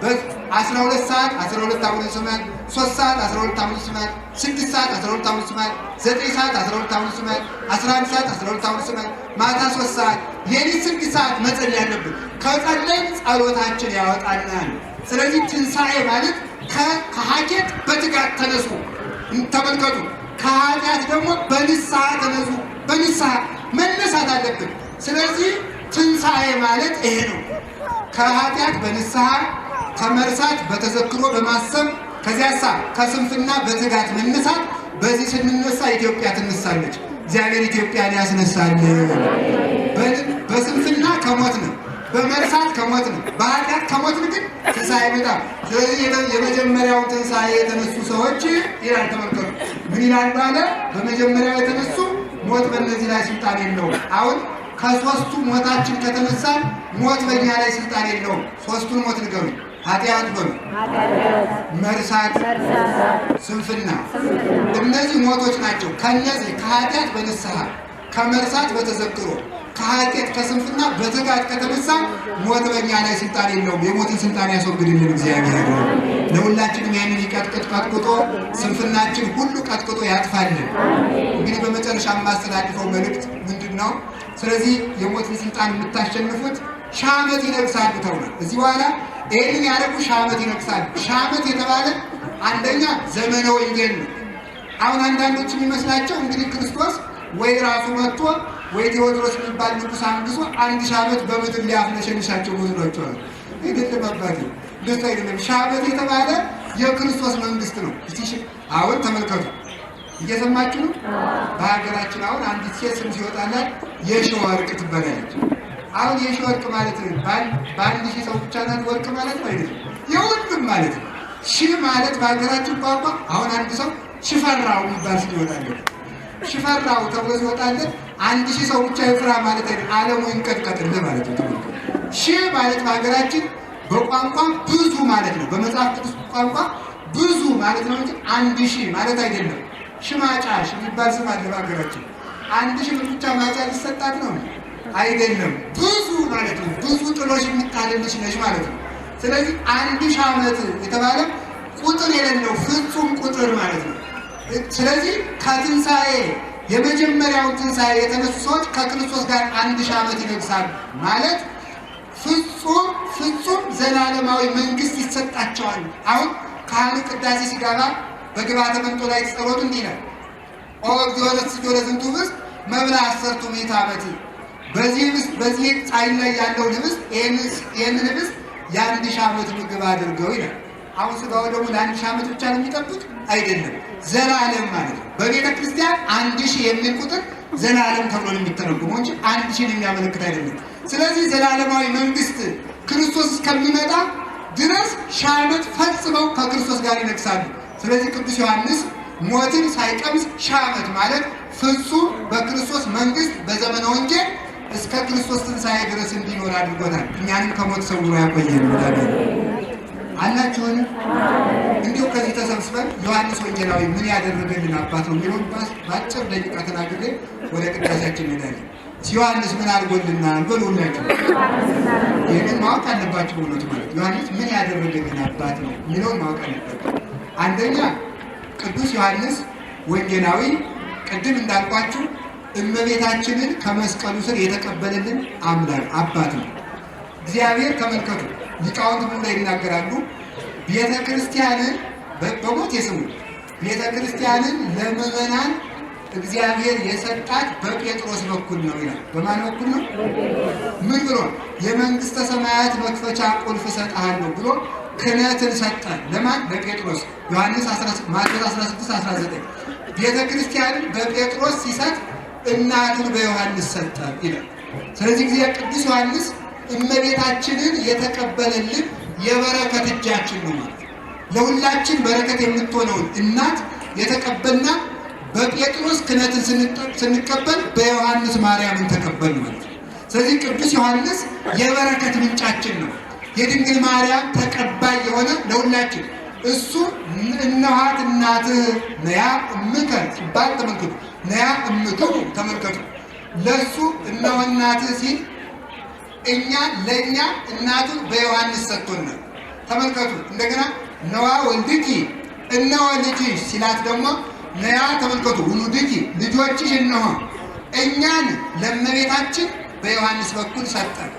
በ12 ሰዓት 12 አቡነ ዘበሰማያት፣ 3 ሰዓት 12 አቡነ ዘበሰማያት፣ 6 ሰዓት 12 አቡነ ዘበሰማያት፣ 9 ሰዓት 12 አቡነ ዘበሰማያት፣ 11 ሰዓት 12 አቡነ ዘበሰማያት፣ ማታ 3 ሰዓት፣ ሌሊት 6 ሰዓት መጸለይ ያለበት። ከጸለይን ጸሎታችን ያወጣናል። ስለዚህ ትንሣኤ ማለት ከኃጢአት በትጋት ተነሱ። ተመልከቱ፣ ከኃጢአት ደግሞ በንስሐ ተነሱ። በንስሐ መነሳት አለብን። ስለዚህ ትንሣኤ ማለት ይሄ ነው። ከኃጢአት በንስሐ ከመርሳት በተዘክሮ በማሰብ ከዚያሳ ከስንፍና በትጋት መነሳት። በዚህ ስንነሳ ኢትዮጵያ ትነሳለች። እግዚአብሔር ኢትዮጵያን ያስነሳል። በስንፍና ከሞትን፣ በመርሳት ከሞትን፣ በኃጢአት ከሞትን ግን ትንሣኤ ይመጣል። ስለዚህ የመጀመሪያውን ትንሣኤ የተነሱ ሰዎች ይላል። ተመልከቱ ምን ይላል ባለ በመጀመሪያው የተነሱ ሞት በእነዚህ ላይ ስልጣን የለውም። አሁን ከሶስቱ ሞታችን ከተነሳ ሞት በእኛ ላይ ስልጣን የለውም። ሶስቱን ሞት ንገሩ። ኃጢአት በሉ፣ መርሳት፣ ስንፍና። እነዚህ ሞቶች ናቸው። ከነዚህ ከኃጢአት በንስሐ ከመርሳት በተዘክሮ ከኃጢአት ከስንፍና በትጋት ከተነሳ ሞት በእኛ ላይ ስልጣን የለውም። የሞትን ስልጣን ያስወግድልን እግዚአብሔር። ለሁላችንም ያንን ይቀጥቅጥ ቀጥቅጦ ስንፍናችን ሁሉ ቀጥቅጦ ያጥፋልን። እንግዲህ በመጨረሻ የማስተላልፈው መልእክት ምንድን ነው? ስለዚህ የሞትን ስልጣን የምታሸንፉት ሺህ ዓመት ይነግሳሉ ተብሏል። እዚህ በኋላ ይህንን ያደረጉ ሺህ ዓመት ይነግሳሉ። ሺህ ዓመት የተባለ አንደኛ ዘመነ ወንጌል ነው። አሁን አንዳንዶች የሚመስላቸው እንግዲህ ክርስቶስ ወይ ራሱ መጥቶ ወይ ቴዎድሮስ የሚባል ንጉሥ አንግሶ 1000 ዓመት በምድር ሊያፍነሸንሻቸው መስሏቸዋል። አይደለም አባቴ፣ ደስ አይደለም። ሺህ ዓመት የተባለ የክርስቶስ መንግስት ነው። አሁን ተመልከቱ፣ እየሰማችሁ ነው። በሀገራችን አሁን አንዲት ሴት ስም ሲወጣላት የሺህ ወርቅ ትባላለች። አሁን የሺህ ወርቅ ማለት በአንድ ሺህ ሰው ብቻ ናት ወርቅ ማለት ነው አይደለም፣ የሁሉም ማለት ነው። ሺህ ማለት በሀገራችን ቋንቋ አሁን አንድ ሰው ሽፈራው የሚባል ስም ይወጣለት፣ ሽፈራው ተብሎ ሲወጣለት 1000 ሰው ብቻ ይፍራ ማለት አይደለም፣ ዓለሙ ይንቀጥቀጥልህ ማለት ነው። ሺህ ማለት በሀገራችን በቋንቋ ብዙ ማለት ነው። በመጽሐፍ ቅዱስ ቋንቋ ብዙ ማለት ነው እንጂ 1000 ማለት አይደለም። ሽማጫሽ የሚባል ስም አለ በሀገራችን። 1000 ብቻ ማጫ ሊሰጣት ነው አይደለም፣ ብዙ ማለት ነው። ብዙ ጥሎሽ የሚጣልልሽ ነሽ ማለት ነው። ስለዚህ 1000 ዓመት የተባለ ቁጥር የሌለው ፍጹም ቁጥር ማለት ነው። ስለዚህ ከትንሣኤ የመጀመሪያውን ትንሣኤ የተነሱ ሰዎች ከክርስቶስ ጋር 1000 ዓመት ይነግሳሉ ማለት ፍጹም ዘላለማዊ መንግስት ይሰጣቸዋል። አሁን ካህኑ ቅዳሴ ሲገባ በግብአተ መንጦ ላይ ጸሎት እንዲህ ነው። ኦ እግዚኦ ለስጆ ለዝንቱ ህብስት መብላ 10 ምዕተ ዓመት። በዚህ ጻይል ላይ ያለው ህብስት ይህንን ህብስት የ1000 ዓመት ምግብ አድርገው ይላል። አሁን ስጋው ደግሞ ለ1000 ዓመት ብቻ ነው የሚጠብቅ አይደለም፣ ዘላለም ማለት ነው። በቤተ ክርስቲያን 1000 የሚል ቁጥር ዘላለም ተብሎ ነው የሚተረጉመው እንጂ 1000 የሚያመለክት አይደለም። ስለዚህ ዘላለማዊ መንግስት ክርስቶስ እስከሚመጣ ድረስ 1000 ዓመት ፈጽመው ከክርስቶስ ጋር ይነግሳሉ። ስለዚህ ቅዱስ ዮሐንስ ሞትን ሳይቀምስ 1000 ዓመት ማለት ፍጹም በክርስቶስ መንግስት በዘመነ ወንጌል እስከ ክርስቶስ ትንሣኤ ድረስ እንዲኖር አድርጎታል። እኛንም ከሞት ሰውሮ ያቆየን ብላለን አላችሁን? እንዲሁ ከዚህ ተሰብስበን ዮሐንስ ወንጌላዊ ምን ያደረገልን አባት ነው የሚሆን በአጭር ደቂቃ ተናግሬ ወደ ቅዳሴያችን እንሄዳለን። ዮሐንስ ምን አድርጎልናል በሉላችሁ። ይህንን ማወቅ አለባችሁ። በእውነቱ ማለት ዮሐንስ ምን ያደረገልን አባት ነው የሚለውን ማወቅ አለባችሁ። አንደኛ ቅዱስ ዮሐንስ ወንጌላዊ ቅድም እንዳልኳችሁ እመቤታችንን ከመስቀሉ ስር የተቀበለልን አምላክ አባት ነው እግዚአብሔር። ተመልከቱ፣ ሊቃውንት ምን ላይ ይናገራሉ? ቤተ ክርስቲያንን በሞት የስሙ ቤተ ክርስቲያንን ለምዕመናን እግዚአብሔር የሰጣት በጴጥሮስ በኩል ነው ይላል። በማን በኩል ነው? ምን ብሎ? የመንግስተ ሰማያት መክፈቻ ቁልፍ እሰጥሃለሁ ብሎ ክህነትን ሰጠ። ለማን? ለጴጥሮስ። ማቴዎስ 16:19 ቤተ ክርስቲያንን በጴጥሮስ ሲሰጥ እናቱን በዮሐንስ ሰጠ ይላል። ስለዚህ ጊዜ ቅዱስ ዮሐንስ እመቤታችንን የተቀበለልን የበረከት እጃችን ነው ማለት ነው። ለሁላችን በረከት የምትሆነውን እናት የተቀበልና በጴጥሮስ ክህነትን ስንቀበል በዮሐንስ ማርያምን ተቀበል ማለት ነው። ስለዚህ ቅዱስ ዮሐንስ የበረከት ምንጫችን ነው። የድንግል ማርያም ተቀባይ የሆነ ለሁላችን እሱ እነኋት እናትህ ነያ እምከ ሲባል ተመልከቱ። ነያ እምክሙ ተመልከቱ። ለእሱ እነሆ እናትህ ሲል እኛ ለእኛ እናቱን በዮሐንስ ሰጥቶናል። ተመልከቱ። እንደገና ነዋ ወልድኪ እነሆ ልጅሽ ሲላት ደግሞ ነያ ተመልከቱ ውሉድኪ ልጆችሽ እነሆ። እኛን ለእመቤታችን በዮሐንስ በኩል ሰጠን፣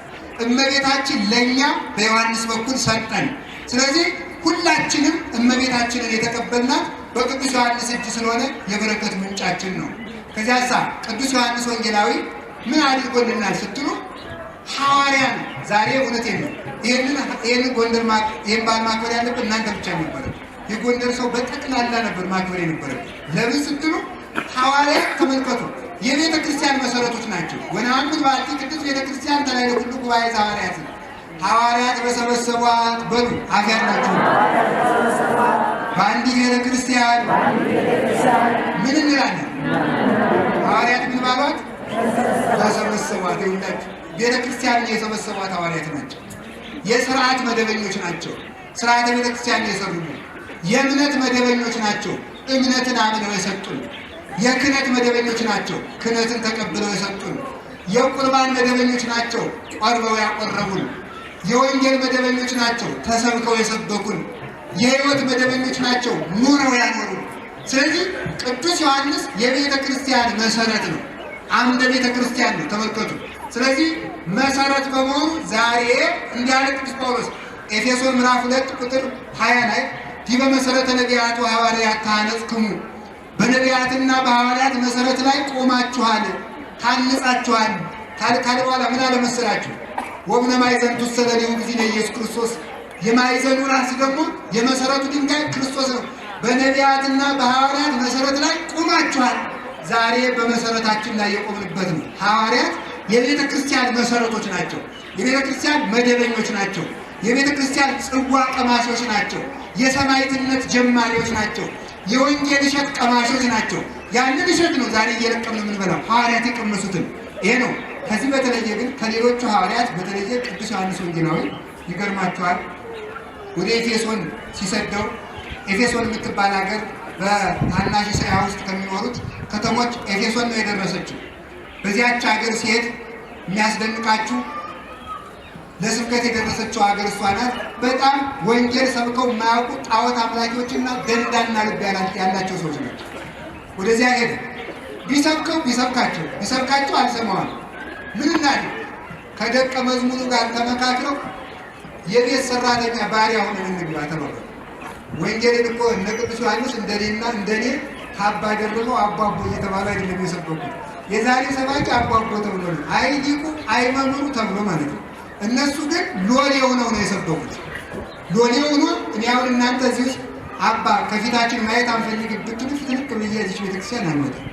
እመቤታችን ለእኛ በዮሐንስ በኩል ሰጠን። ስለዚህ ሁላችንም እመቤታችንን የተቀበልናት በቅዱስ ዮሐንስ እጅ ስለሆነ የበረከት ምንጫችን ነው። ከዚያሳ ቅዱስ ዮሐንስ ወንጌላዊ ምን አድርጎልናል ስትሉ ሐዋርያ ነው። ዛሬ እውነቴን ነው። ይህንን ጎንደር ይህን በዓል ማክበር ያለበት እናንተ ብቻ ነበረ። የጎንደር ሰው በጠቅላላ ነበር ማክበር የነበረ። ለምን ስትሉ ሐዋርያ ተመልከቱ የቤተ ክርስቲያን መሰረቶች ናቸው። ወነአምን በአቲ ቅድስት ቤተ ክርስቲያን ተላዕለ ኩሉ ጉባኤ ዘሐዋርያት ሐዋርያት በሰበሰቧት በሉ አፍያን ናቸው። በአንዲት ቤተ ክርስቲያን ምን እንላለን? ሐዋርያት ምን ባሏት? ተሰበሰቧት። ይሁላችሁ ቤተ ክርስቲያንን የሰበሰቧት ሐዋርያት ናቸው። የሥርዓት መደበኞች ናቸው። ሥርዓተ ቤተ ክርስቲያን የሰሩ የእምነት መደበኞች ናቸው። እምነትን አምነው የሰጡን። የክህነት መደበኞች ናቸው። ክህነትን ተቀብለው የሰጡን። የቁርባን መደበኞች ናቸው። ቆርበው ያቆረቡን። የወንጌል መደበኞች ናቸው። ተሰብከው የሰበኩን። የሕይወት መደበኞች ናቸው። ኑረው ያኖሩን። ስለዚህ ቅዱስ ዮሐንስ የቤተ ክርስቲያን መሰረት ነው። አምደ ቤተ ክርስቲያን ነው። ተመልከቱ። ስለዚህ መሰረት በመሆኑ ዛሬ እንዲያለ ቅዱስ ጳውሎስ ኤፌሶን ምዕራፍ 2 ቁጥር 20 ላይ ዲበ መሰረተ ነቢያት ወሐዋርያት ታነጽክሙ፣ በነቢያትና በሐዋርያት መሰረት ላይ ቆማችኋል፣ ታንጻችኋል። ካለ በኋላ ምን አለ መሰላችሁ? ወእብነ ማዕዘን ትሰለሊሁ እግዚእነ ኢየሱስ ክርስቶስ፣ የማዕዘኑ ራስ ደግሞ የመሰረቱ ድንጋይ ክርስቶስ ነው። በነቢያትና በሐዋርያት መሰረት ላይ ቆማችኋል። ዛሬ በመሰረታችን ላይ የቆምንበት ነው። ሐዋርያት የቤተ ክርስቲያን መሰረቶች ናቸው። የቤተ ክርስቲያን መደበኞች ናቸው። የቤተ ክርስቲያን ጽዋ ቀማሾች ናቸው። የሰማዕትነት ጀማሪዎች ናቸው። የወንጌል እሸት ቀማሾች ናቸው። ያንን እሸት ነው ዛሬ እየለቀምን የምንበላው። ሐዋርያት የቀመሱትን ይሄ ነው። ከዚህ በተለየ ግን ከሌሎቹ ሐዋርያት በተለየ ቅዱስ ዮሐንስ ወንጌላዊ ይገርማቸዋል። ወደ ኤፌሶን ሲሰደው ኤፌሶን የምትባል ሀገር በታናሽ እስያ ውስጥ ከሚኖሩት ከተሞች ኤፌሶን ነው የደረሰችው። በዚያች ሀገር ሲሄድ የሚያስደንቃችሁ ለስብከት የደረሰችው ሀገር እሷ ናት። በጣም ወንጌል ሰብከው የማያውቁ ጣዖት አምላኪዎችና ደንዳና ልብ ያላቸው ሰዎች ናቸው። ወደዚያ ሄደ። ቢሰብካቸው አልሰማዋል። ምን እናድርግ? ከደቀ መዝሙሩ ጋር ተመካክረው የቤት ሰራተኛ ባሪያ ሆነን እንግባ ተባባሉ። ወንጌልን እኮ እነ ቅዱስ ዮሐንስ እንደኔና እንደኔ ካባ ደርበው አቧቦ እየተባሉ አይደለም የሰበኩት። የዛሬ ሰባኪ አቧቦ ተብሎ ነው፣ አይ ሊቁ አይ መምህሩ ተብሎ ማለት ነው። እነሱ ግን ሎሌ ሆነው ነው የሰበኩት። ሎሌ ሆኖ እኔ አሁን እናንተ እዚህ ውስጥ አባ ከፊታችን ማየት አንፈልግ ብትሉ ፍትልክ ብዬ እዚህ ቤተክርስቲያን አልመጣም።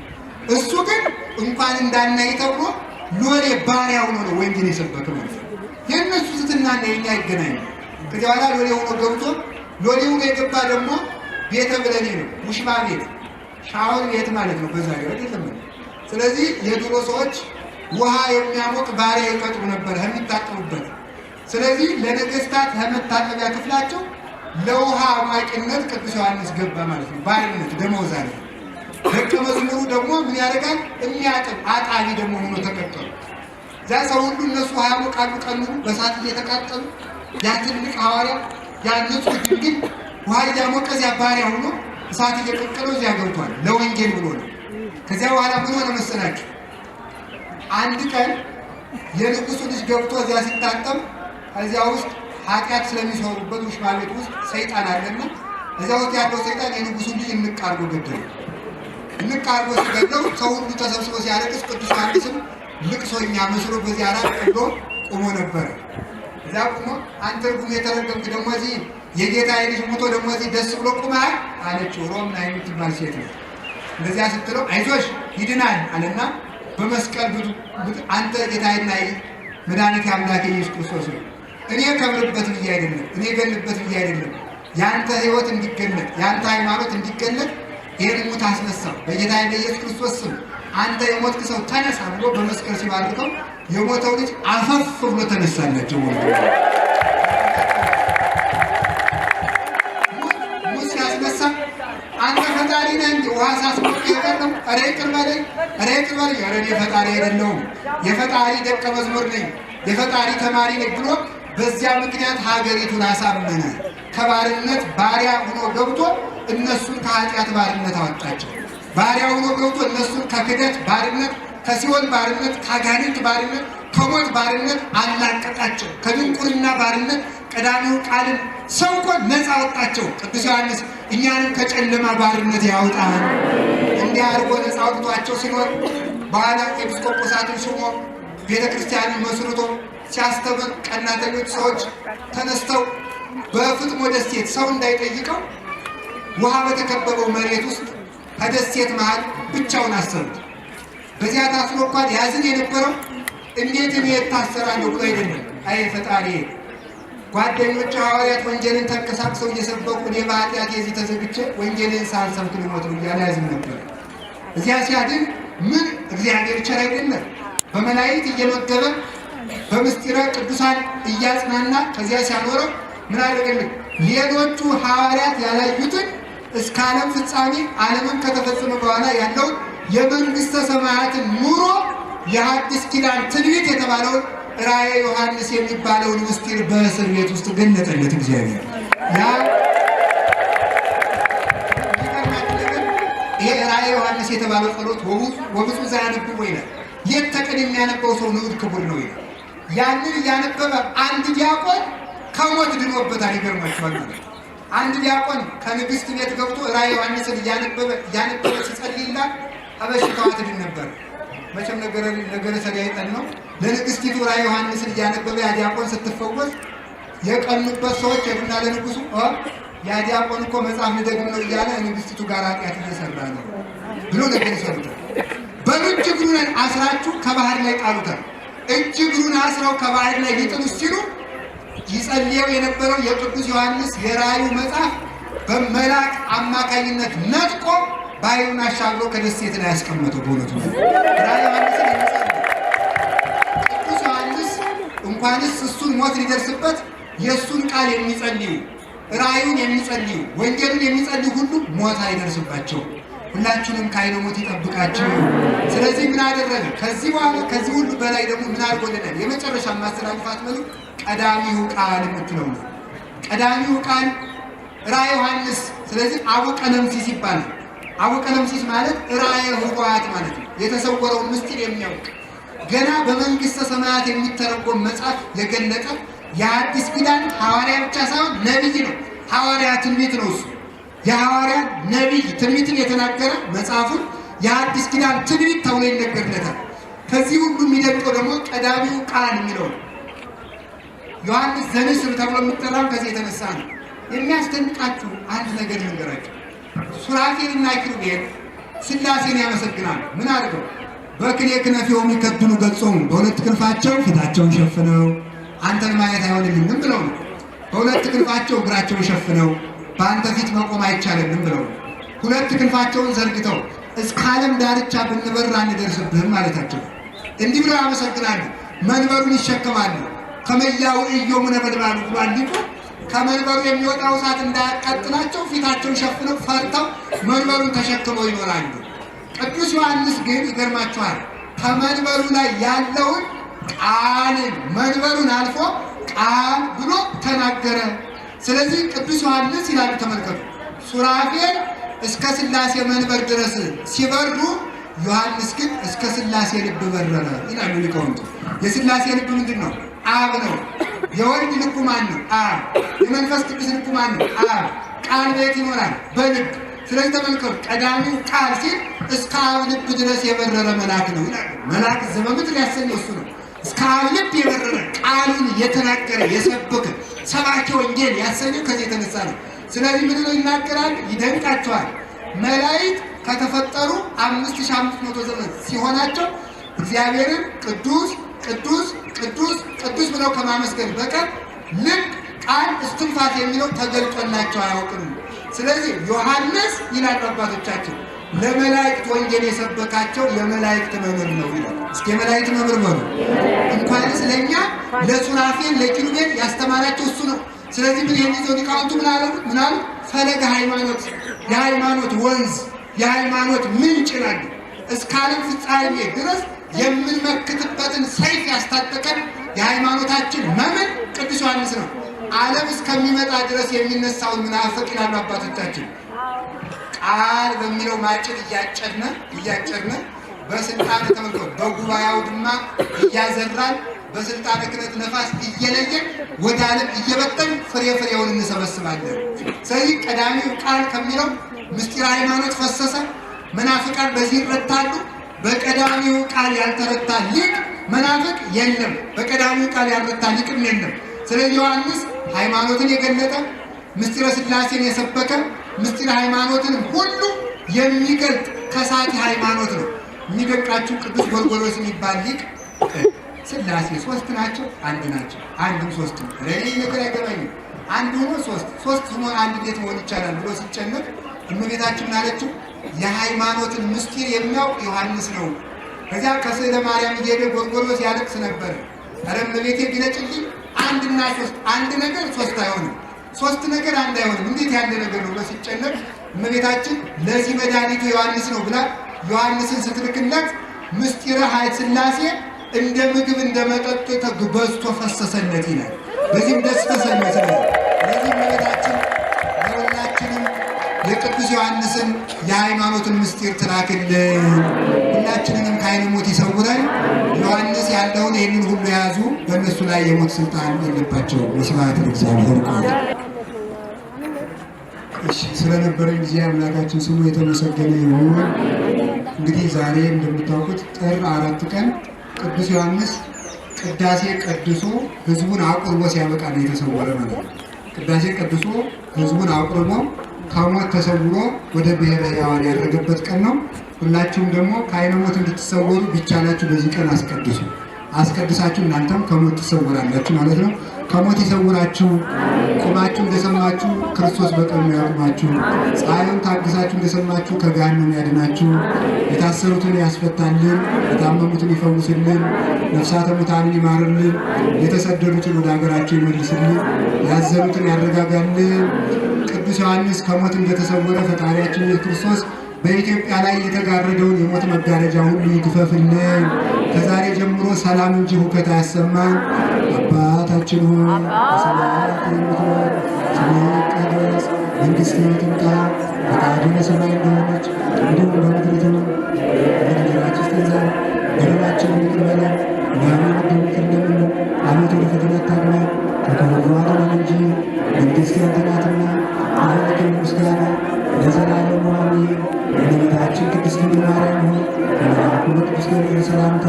እሱ ግን እንኳን እንዳናይ ተብሎ ሎሌ ባሪያ ሆኖ ነው ወንጌል የሰበከ ማለት ነው። የእነሱ ስትናና የኛ ይገናኝ። ከዚያ በኋላ ሎሌ ሆኖ ገብቶ ሎሌ ሆኖ የገባ ደግሞ ቤተ ብለኔ ነው፣ ሙሽባ ቤት ሻወር ቤት ማለት ነው። በዛ ገር አይደለም። ስለዚህ የድሮ ሰዎች ውሃ የሚያሞቅ ባሪያ ይቀጥሩ ነበር የሚታጠቡበት። ስለዚህ ለነገስታት ከመታጠቢያ ክፍላቸው ለውሃ አሟቂነት ቅዱስ ዮሐንስ ገባ ማለት ነው። ባሪነት ደመወዝ አለ። ደቀ መዝሙሩ ደግሞ ምን ያደርጋል? የሚያጥብ አጣቢ ደግሞ ሆኖ ተቀጠሉ። እዛ ሰው ሁሉ እነሱ ውሃ ያሞቃሉ፣ ቀኑ በሳት እየተቃጠሉ። ያ ትልቅ ሐዋርያ ያ ንጹሕ ድንግል ውሃ እያሞቀ እዚያ ባሪያ ሆኖ እሳት እየቀቀለው እዚያ ገብቷል። ለወንጌል ብሎ ነው። ከዚያ በኋላ ምን ሆነ መሰላችሁ? አንድ ቀን የንጉሱ ልጅ ገብቶ እዚያ ሲታጠብ እዚያ ውስጥ ኃጢአት ስለሚሰሩበት ውሽማ ቤት ውስጥ ሰይጣን አለና እዚያ ውስጥ ያለው ሰይጣን የንጉሱ ልጅ እንቅ አድርጎ ገደለው። እንቅ አድርጎ ሲገድለው ሰው ሁሉ ተሰብስቦ ሲያለቅስ ቅዱስ ዮሐንስም ልቅሶኛ መስሎ በዚያ ላይ ቀዶ ቆሞ ነበረ። እዚያ ቆሞ አንተ ርጉም የተረገምክ ደግሞ እዚህ የጌታ ልጅ ሞቶ ደግሞ እዚህ ደስ ብሎ ቁመሃል አለችው። ሮምና የምትባል ሴት ነው። እንደዚያ ስትለው አይዞሽ ይድናል አለና በመስቀል አንተ ጌታዬና መድኃኒቴ አምላኬ ኢየሱስ ክርስቶስ ነው። እኔ ከብርበት ብዬ አይደለም፣ እኔ ገልበት ብዬ አይደለም። ያንተ ሕይወት እንዲገለጥ ያንተ ሃይማኖት እንዲገለጥ ይሄን ሙት አስነሳው በጌታዬ በኢየሱስ ክርስቶስ ስም አንተ የሞትክ ሰው ተነሳ ብሎ በመስቀል ሲባርከው የሞተው ልጅ አፈፍ ብሎ ተነሳላቸው። ሙት ሲያስነሳ አንተ ፈጣሪ ነህ እንጂ ውሃ ሳስሞቅ የቀረው ኧረ ይቅር በለኝ፣ ኧረ ይቅር በለኝ፣ ኧረ እኔ ፈጣሪ አይደለሁም የፈጣሪ ደቀ መዝሙር ነኝ፣ የፈጣሪ ተማሪ ነኝ ብሎ በዚያ ምክንያት ሀገሪቱን አሳመነ። ከባርነት ባሪያ ሆኖ ገብቶ እነሱን ከኃጢአት ባርነት አወጣቸው። ባሪያ ሆኖ ገብቶ እነሱን ከክደት ባርነት፣ ከሲኦል ባርነት፣ ከአጋንንት ባርነት፣ ከሞት ባርነት አላቀቃቸው። ከድንቁርና ባርነት ቀዳሚው ቃልን ሰብኮ ነፃ አወጣቸው። ቅዱስ ዮሐንስ እኛንም ከጨለማ ባርነት ያውጣል። እንዲህ አድርጎ ነፃ አውጥቷቸው ሲኖር በኋላ ኤጲስቆጶሳትን ሹሞ ቤተ ክርስቲያንን መስርቶ ሲያስተምር ቀናተኞች ሰዎች ተነስተው በፍጥሞ ደሴት ሰው እንዳይጠይቀው ውሃ በተከበበው መሬት ውስጥ ከደሴት መሃል ብቻውን አሰሩት። በዚያ ታስሮ እንኳን ያዝን የነበረው እንዴት እኔ እታሰራለሁ ብሎ አይደለም። አይ ፈጣሪ ጓደኞቹ ሐዋርያት ወንጌልን ተንቀሳቅሰው እየሰበኩ እኔ በኃጢአት የዚህ ተዘግቼ ወንጌልን ሳልሰብክ ልሞት ነው እያለ ያዝን ነበር። እዚያ ሲያድን ምን እግዚአብሔር ቸር አይደለም? በመላእክት እየመገበ በምስጢረ ቅዱሳን እያጽናና ከዚያ ሲያኖረው ምን አደረገልን? ሌሎቹ ሐዋርያት ያላዩትን እስከ ዓለም ፍጻሜ ዓለምን ከተፈጸመ በኋላ ያለው የመንግሥተ ሰማያትን ኑሮ የሐዲስ ኪዳን ትንቢት የተባለውን ራእየ ዮሐንስ የሚባለውን ምስጢር በእስር ቤት ውስጥ ገለጠለት እግዚአብሔር። ይሄ ራእየ ዮሐንስ የተባለው ጸሎት ወብፁዕ ዘያነብብ ይላል። ሌት ተቀን የሚያነበው ሰው ንዑድ ክቡር ነው ይላል። ያንን እያነበበ አንድ ዲያቆን ከሞት ድኖበታል። ይገርማችኋል ማለት አንድ ዲያቆን ከንግሥት ቤት ገብቶ ራእየ ዮሐንስን እያነበበ ሲጸልይላት ከበሽታዋ ትድን ነበር። መቼም ነገረ ሰዳይጠን ነው። ለንግሥቲቱ ራእየ ዮሐንስን እያነበበ ያ ዲያቆን ስትፈወስ የቀኑበት ሰዎች ሄዱና ለንጉሡ ያ ዲያቆን እኮ መጽሐፍ ልደግም ነው እያለ ንግሥቲቱ ጋር ኃጢአት እየሰራ ነው ብሎ ነገር ይሰሩታል። በእጅ እግሩን አስራችሁ ከባህር ላይ ጣሉታል። እጅ እግሩን አስረው ከባህር ላይ ሊጥሉ ሲሉ ይጸልየው የነበረው የቅዱስ ዮሐንስ የራእዩ መጽሐፍ በመልአክ አማካኝነት ነጥቆ ባሕሩን አሻግሮ ከደሴት ላይ ያስቀመጠው። በእውነቱ ራእየ ዮሐንስን የሚጸልይ ቅዱስ ዮሐንስ እንኳንስ እሱን ሞት ሊደርስበት የእሱን ቃል የሚጸልዩ ራእዩን የሚጸልዩ ወንጌልን የሚጸልዩ ሁሉ ሞት አይደርስባቸው። ሁላችንም ከዓይነ ሞት ይጠብቃችሁ። ስለዚህ ምን አደረገ? ከዚህ በኋላ ከዚህ ሁሉ በላይ ደግሞ ምን አድርጎልናል? የመጨረሻ ማስተላለፋት መልኩ ቀዳሚው ቃል የምትለው ነው። ቀዳሚው ቃል ራእየ ዮሐንስ። ስለዚህ አቡቀለምሲስ ይባላል። አቡቀለምሲስ ማለት ራእየ ኅቡዓት ማለት ነው። የተሰወረውን ምስጢር የሚያውቅ ገና በመንግሥተ ሰማያት የሚተረጎም መጽሐፍ የገለጠ የአዲስ ኪዳን ሐዋርያ ብቻ ሳይሆን ነቢይ ነው። ሐዋርያ ትንቢት ነው። እሱ የሐዋርያ ነቢይ ትንቢትን የተናገረ መጽሐፉን የአዲስ ኪዳን ትንቢት ተብሎ ይነገርለታል። ከዚህ ሁሉ የሚደንቀው ደግሞ ቀዳሚው ቃል የሚለው ነው። ዮሐንስ ዘንስር ተብሎ የሚጠራው ከዚህ የተነሳ ነው። የሚያስደንቃችሁ አንድ ነገር ልንገራችሁ። ሱራፌልና ኪሩቤል ሥላሴን ያመሰግናሉ። ምን አድርገው? በክልኤ ክነፊሆሙ ይከድኑ ገጾሙ፣ በሁለት ክንፋቸው ፊታቸውን ሸፍነው አንተን ማየት አይሆንልንም ብለው ነው። በሁለት ክንፋቸው እግራቸውን ሸፍነው በአንተ ፊት መቆም አይቻልንም ብለው ነው። ሁለት ክንፋቸውን ዘርግተው እስከ ዓለም ዳርቻ ብንበር አንደርስብህም ማለታቸው። እንዲህ ብለው ያመሰግናሉ። መንበሩን ይሸከማሉ። ከመያው ኢዮሙ ነበልባሉ ብሏል ሊቁ። ከመንበሩ የሚወጣው እሳት እንዳያቃጥላቸው ፊታቸውን ሸፍነው ፈርተው መንበሩን ተሸክመው ይኖራሉ። ቅዱስ ዮሐንስ ግን ይገርማችኋል፣ ከመንበሩ ላይ ያለውን ቃልን መንበሩን አልፎ ቃል ብሎ ተናገረ። ስለዚህ ቅዱስ ዮሐንስ ይላሉ፣ ተመልከቱ፣ ሱራፌል እስከ ሥላሴ መንበር ድረስ ሲበሩ ዮሐንስ ግን እስከ ሥላሴ ልብ በረረ ይላሉ ሊቃውንቱ። የሥላሴ ልብ ምንድን ነው? አብ ነው። የወልድ ልቡ ማን ነው? አብ። የመንፈስ ቅዱስ ልቡ ማን ነው? አብ። ቃል ቤት ይኖራል? በልብ። ስለዚህ ተመልከቱ፣ ቀዳሚው ቃል ሲል እስከ አብ ልብ ድረስ የበረረ መልአክ ነው ይላሉ። መልአክ ዘበምድር ያሰኘው እሱ ነው። እስከ አብ ልብ የበረረ ቃሉን የተናገረ የሰበከ ሰባኪ ወንጌል ያሰኘው ከዚህ የተነሳ ነው። ስለዚህ ምን ነው ይናገራል? ይደንቃቸዋል። መላእክት ከተፈጠሩ 5500 ዘመን ሲሆናቸው እግዚአብሔርን ቅዱስ ቅዱስ ቅዱስ ቅዱስ ብለው ከማመስገን በቀር ልብ፣ ቃል፣ እስትንፋስ የሚለው ተገልጦላቸው አያውቅም። ስለዚህ ዮሐንስ ይላሉ አባቶቻችን ለመላእክት ወንጌል የሰበካቸው የመላእክት መምህር ነው ይላል። እስኪ የመላእክት መምህር በሉ። እንኳንስ ለእኛ ለሱራፌል ለኪሩቤል ያስተማራቸው እሱ ነው። ስለዚህ ምን የሚይዘው ሊቃውንቱ ምን አሉ? ፈለገ ሃይማኖት፣ የሃይማኖት ወንዝ፣ የሃይማኖት ምንጭ ይላሉ። እስከ ዓለም ፍጻሜ ድረስ የምንመክትበትን ሰይፍ ያስታጠቀን የሃይማኖታችን መምህር ቅዱስ ዮሐንስ ነው። ዓለም እስከሚመጣ ድረስ የሚነሳውን ምናፍቅ ይላሉ አባቶቻችን ቃል በሚለው ማጭድ እያጨድነ በስልጣን ተመልከው በጉባኤው ድማ እያዘራን በስልጣን ክህነት ነፋስ እየለየን ወደ ዓለም እየበተን ፍሬውን እንሰበስባለን። ስለዚህ ቀዳሚው ቃል ከሚለው ምስጢር ሃይማኖት ፈሰሰ። መናፍቃን በዚህ ይረታሉ። በቀዳሚው ቃል ያልተረታ ሊቅ መናፍቅ የለም። በቀዳሚው ቃል ያልረታ ሊቅም የለም። ስለዚህ ዮሐንስ ሃይማኖትን የገለጠ ምስጢረ ሥላሴን የሰበከ ምስጢር ሃይማኖትን ሁሉ የሚገልጥ ከሳቲ ሃይማኖት ነው። የሚደንቃችሁ ቅዱስ ጎርጎርዮስ የሚባል ሊቅ ሥላሴ ሶስት ናቸው አንድ ናቸው፣ አንድም ሶስትም ለኔ ነገር አይገባኝም፣ አንድ ሆኖ ሶስት ሆኖ አንድ እንዴት መሆን ይቻላል ብሎ ሲጨነቅ እመቤታችን አለችው የሃይማኖትን ምስጢር የሚያውቅ ዮሐንስ ነው። ከዚያ ከስዕለ ማርያም እየሄደ ጎልጎሎስ ያለቅስ ነበር። ኧረ እመቤቴ ግለጭልኝ፣ አንድና ሶስት፣ አንድ ነገር ሶስት አይሆንም፣ ሶስት ነገር አንድ አይሆንም፣ እንዴት ያለ ነገር ነው ብሎ ሲጨነቅ እመቤታችን ለዚህ መድኃኒቱ ዮሐንስ ነው ብላ ዮሐንስን ስትልክለት ምስጢረ ኃይለ ሥላሴ እንደ ምግብ እንደ መጠጥ በዝቶ ፈሰሰለት ይላል። በዚህም ደስ ተሰኘ። ስለዚህ እመቤታችን ለሁላችንም የቅዱስ ዮሐንስን የሃይማኖትን ምስጢር ትላክልን፣ ሁላችንንም ከዓይነ ሞት ይሰውረን። ዮሐንስ ያለውን ይህንን ሁሉ የያዙ በእነሱ ላይ የሞት ስልጣን የለባቸውም። ወስብሐት ለእግዚአብሔር። እሺ፣ ስለነበረን ጊዜ አምላካችን ስሙ የተመሰገነ ይሁን። እንግዲህ ዛሬ እንደምታውቁት ጥር 4 ቀን ቅዱስ ዮሐንስ ቅዳሴ ቀድሶ ሕዝቡን አቁርቦ ሲያበቃ ነው የተሰወረ ማለት ነው። ቅዳሴ ቀድሶ ሕዝቡን አቁርቦ ከሞት ተሰውሮ ወደ ብሔረ ሕያዋን ያደረገበት ቀን ነው። ሁላችሁም ደግሞ ከዓይነ ሞት እንድትሰወሩ ቢቻላችሁ በዚህ ቀን አስቀድሱ። አስቀድሳችሁ እናንተም ከሞት ትሰወራላችሁ ማለት ነው። ከሞት ይሰውራችሁ። ቁማችሁ እንደሰማችሁ ክርስቶስ በቀኙ ያቁማችሁ። ፀሐዩን ታግሳችሁ እንደሰማችሁ ከገሃነም ያድናችሁ። የታሰሩትን ያስፈታልን፣ የታመሙትን ይፈውስልን፣ ነፍሳተ ሙታንን ይማርልን፣ የተሰደዱትን ወደ ሀገራቸው ይመልስልን፣ ያዘኑትን ያረጋጋልን። ቅዱስ ዮሐንስ ከሞት እንደተሰወረ ፈጣሪያችን ኢየሱስ ክርስቶስ በኢትዮጵያ ላይ የተጋረደውን የሞት መጋረጃ ሁሉ ይግፈፍልን። ከዛሬ ጀምሮ ሰላም እንጂ ሁከት አያሰማን። አባታችን ሆይ በሰማያት የምትኖር፣ ስምህ ይቀደስ፣ መንግሥትህ ትምጣ፣ ፈቃድህ በሰማይ እንደሆነች እንዲሁም በምድር ትሁን። እንጀራችንን ስጠን ዛሬ፣ በደላችንን ይቅር በለን እኛም የበደሉንን እንደምንል፣ አቤቱ ወደ ፈተና አታግባን ከክፉ አድነን እንጂ መንግሥት ያንተ ናትና፣ ኃይል፣ ምስጋና ለዘላለሙ አሜን። እመቤታችን ቅድስት ድንግል ማርያም ሆይ በመልአኩ በቅዱስ ገብርኤል ሰላምታ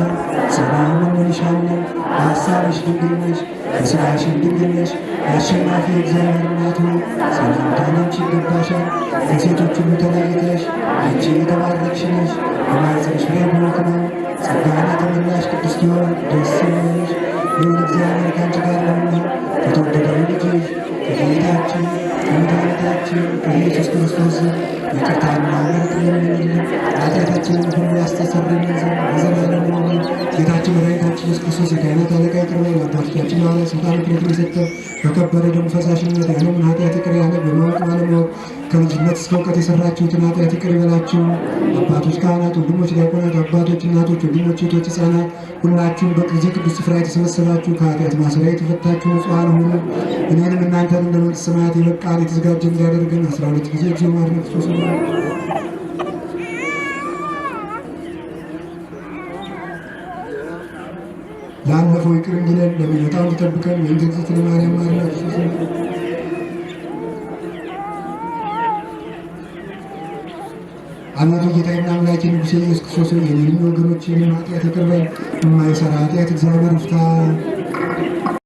ሰላም እንልሻለን። በሐሳብሽ ድንግል ነሽ፣ በሥጋሽም ድንግል ነሽ። የአሸናፊ እግዚአብሔር እናት ሆይ ሰላምታ ላንቺ ይገባሻል። ከሴቶች ሁሉ ተለይተሽ አንቺ የተባረክሽ ነሽ፣ የማኅፀንሽ ፍሬ ቡሩክ ነው። ጸጋን የተመላሽ ቅድስት ሆይ ደስ ይበልሽ፣ ልዑል እግዚአብሔር ከአንቺ ጋር ነውና ከተወደደው ልጅሽ ከጌታችን ከመድኃኒታችን ከኢየሱስ ክርስቶስ ይቅርታና ምሕረት ለምኝልን፣ ኃጢአታችንን ሁሉ ያስተሰርይልን ዘንድ ለዘላለሙ አሜን። ጌታችን መድኃኒታችን ኢየሱስ ክርስቶስ የካህናት አለቃ ይቅር ባይ፣ ለአባቶቻችን ሐዋርያት ሥልጣነ ክህነትን የሰጠ በከበረ ደሙ ፈሳሽነት የዓለምን ኃጢአት ይቅር ያለ፣ በማወቅ ባለማወቅ ከልጅነት እስከ እውቀት የሠራችሁትን ኃጢአት ይቅር ይበላችሁ። አባቶች ካህናት፣ ወንድሞች ዲያቆናት፣ አባቶች፣ እናቶች፣ ወንድሞች፣ እህቶች፣ ሕፃናት ሁላችሁም በዚህ ቅዱስ ስፍራ የተሰበሰባችሁ ከኃጢአት ማሰሪያ የተፈታችሁ ንጹሐን ሁኑ። እኔንም እናንተን ለመንግሥተ ሰማያት የበቃን የተዘጋጀ እንዲያደርገን 12 ጊዜ እግዚኦ መሐረነ ክርስቶስ ላለፈው ይቅር እንዲለን ለሚመጣው እንዲጠብቀን የእንተግዝእትነ ማርያም ማረነ ክርስቶስ አቤቱ ጌታዬና አምላኬ ንጉሴ ኢየሱስ ክርስቶስ የኔንም ወገኖቼንም ኃጢአት ይቅር በል። የማይሠራ ኃጢአት እግዚአብሔር ይፍታ።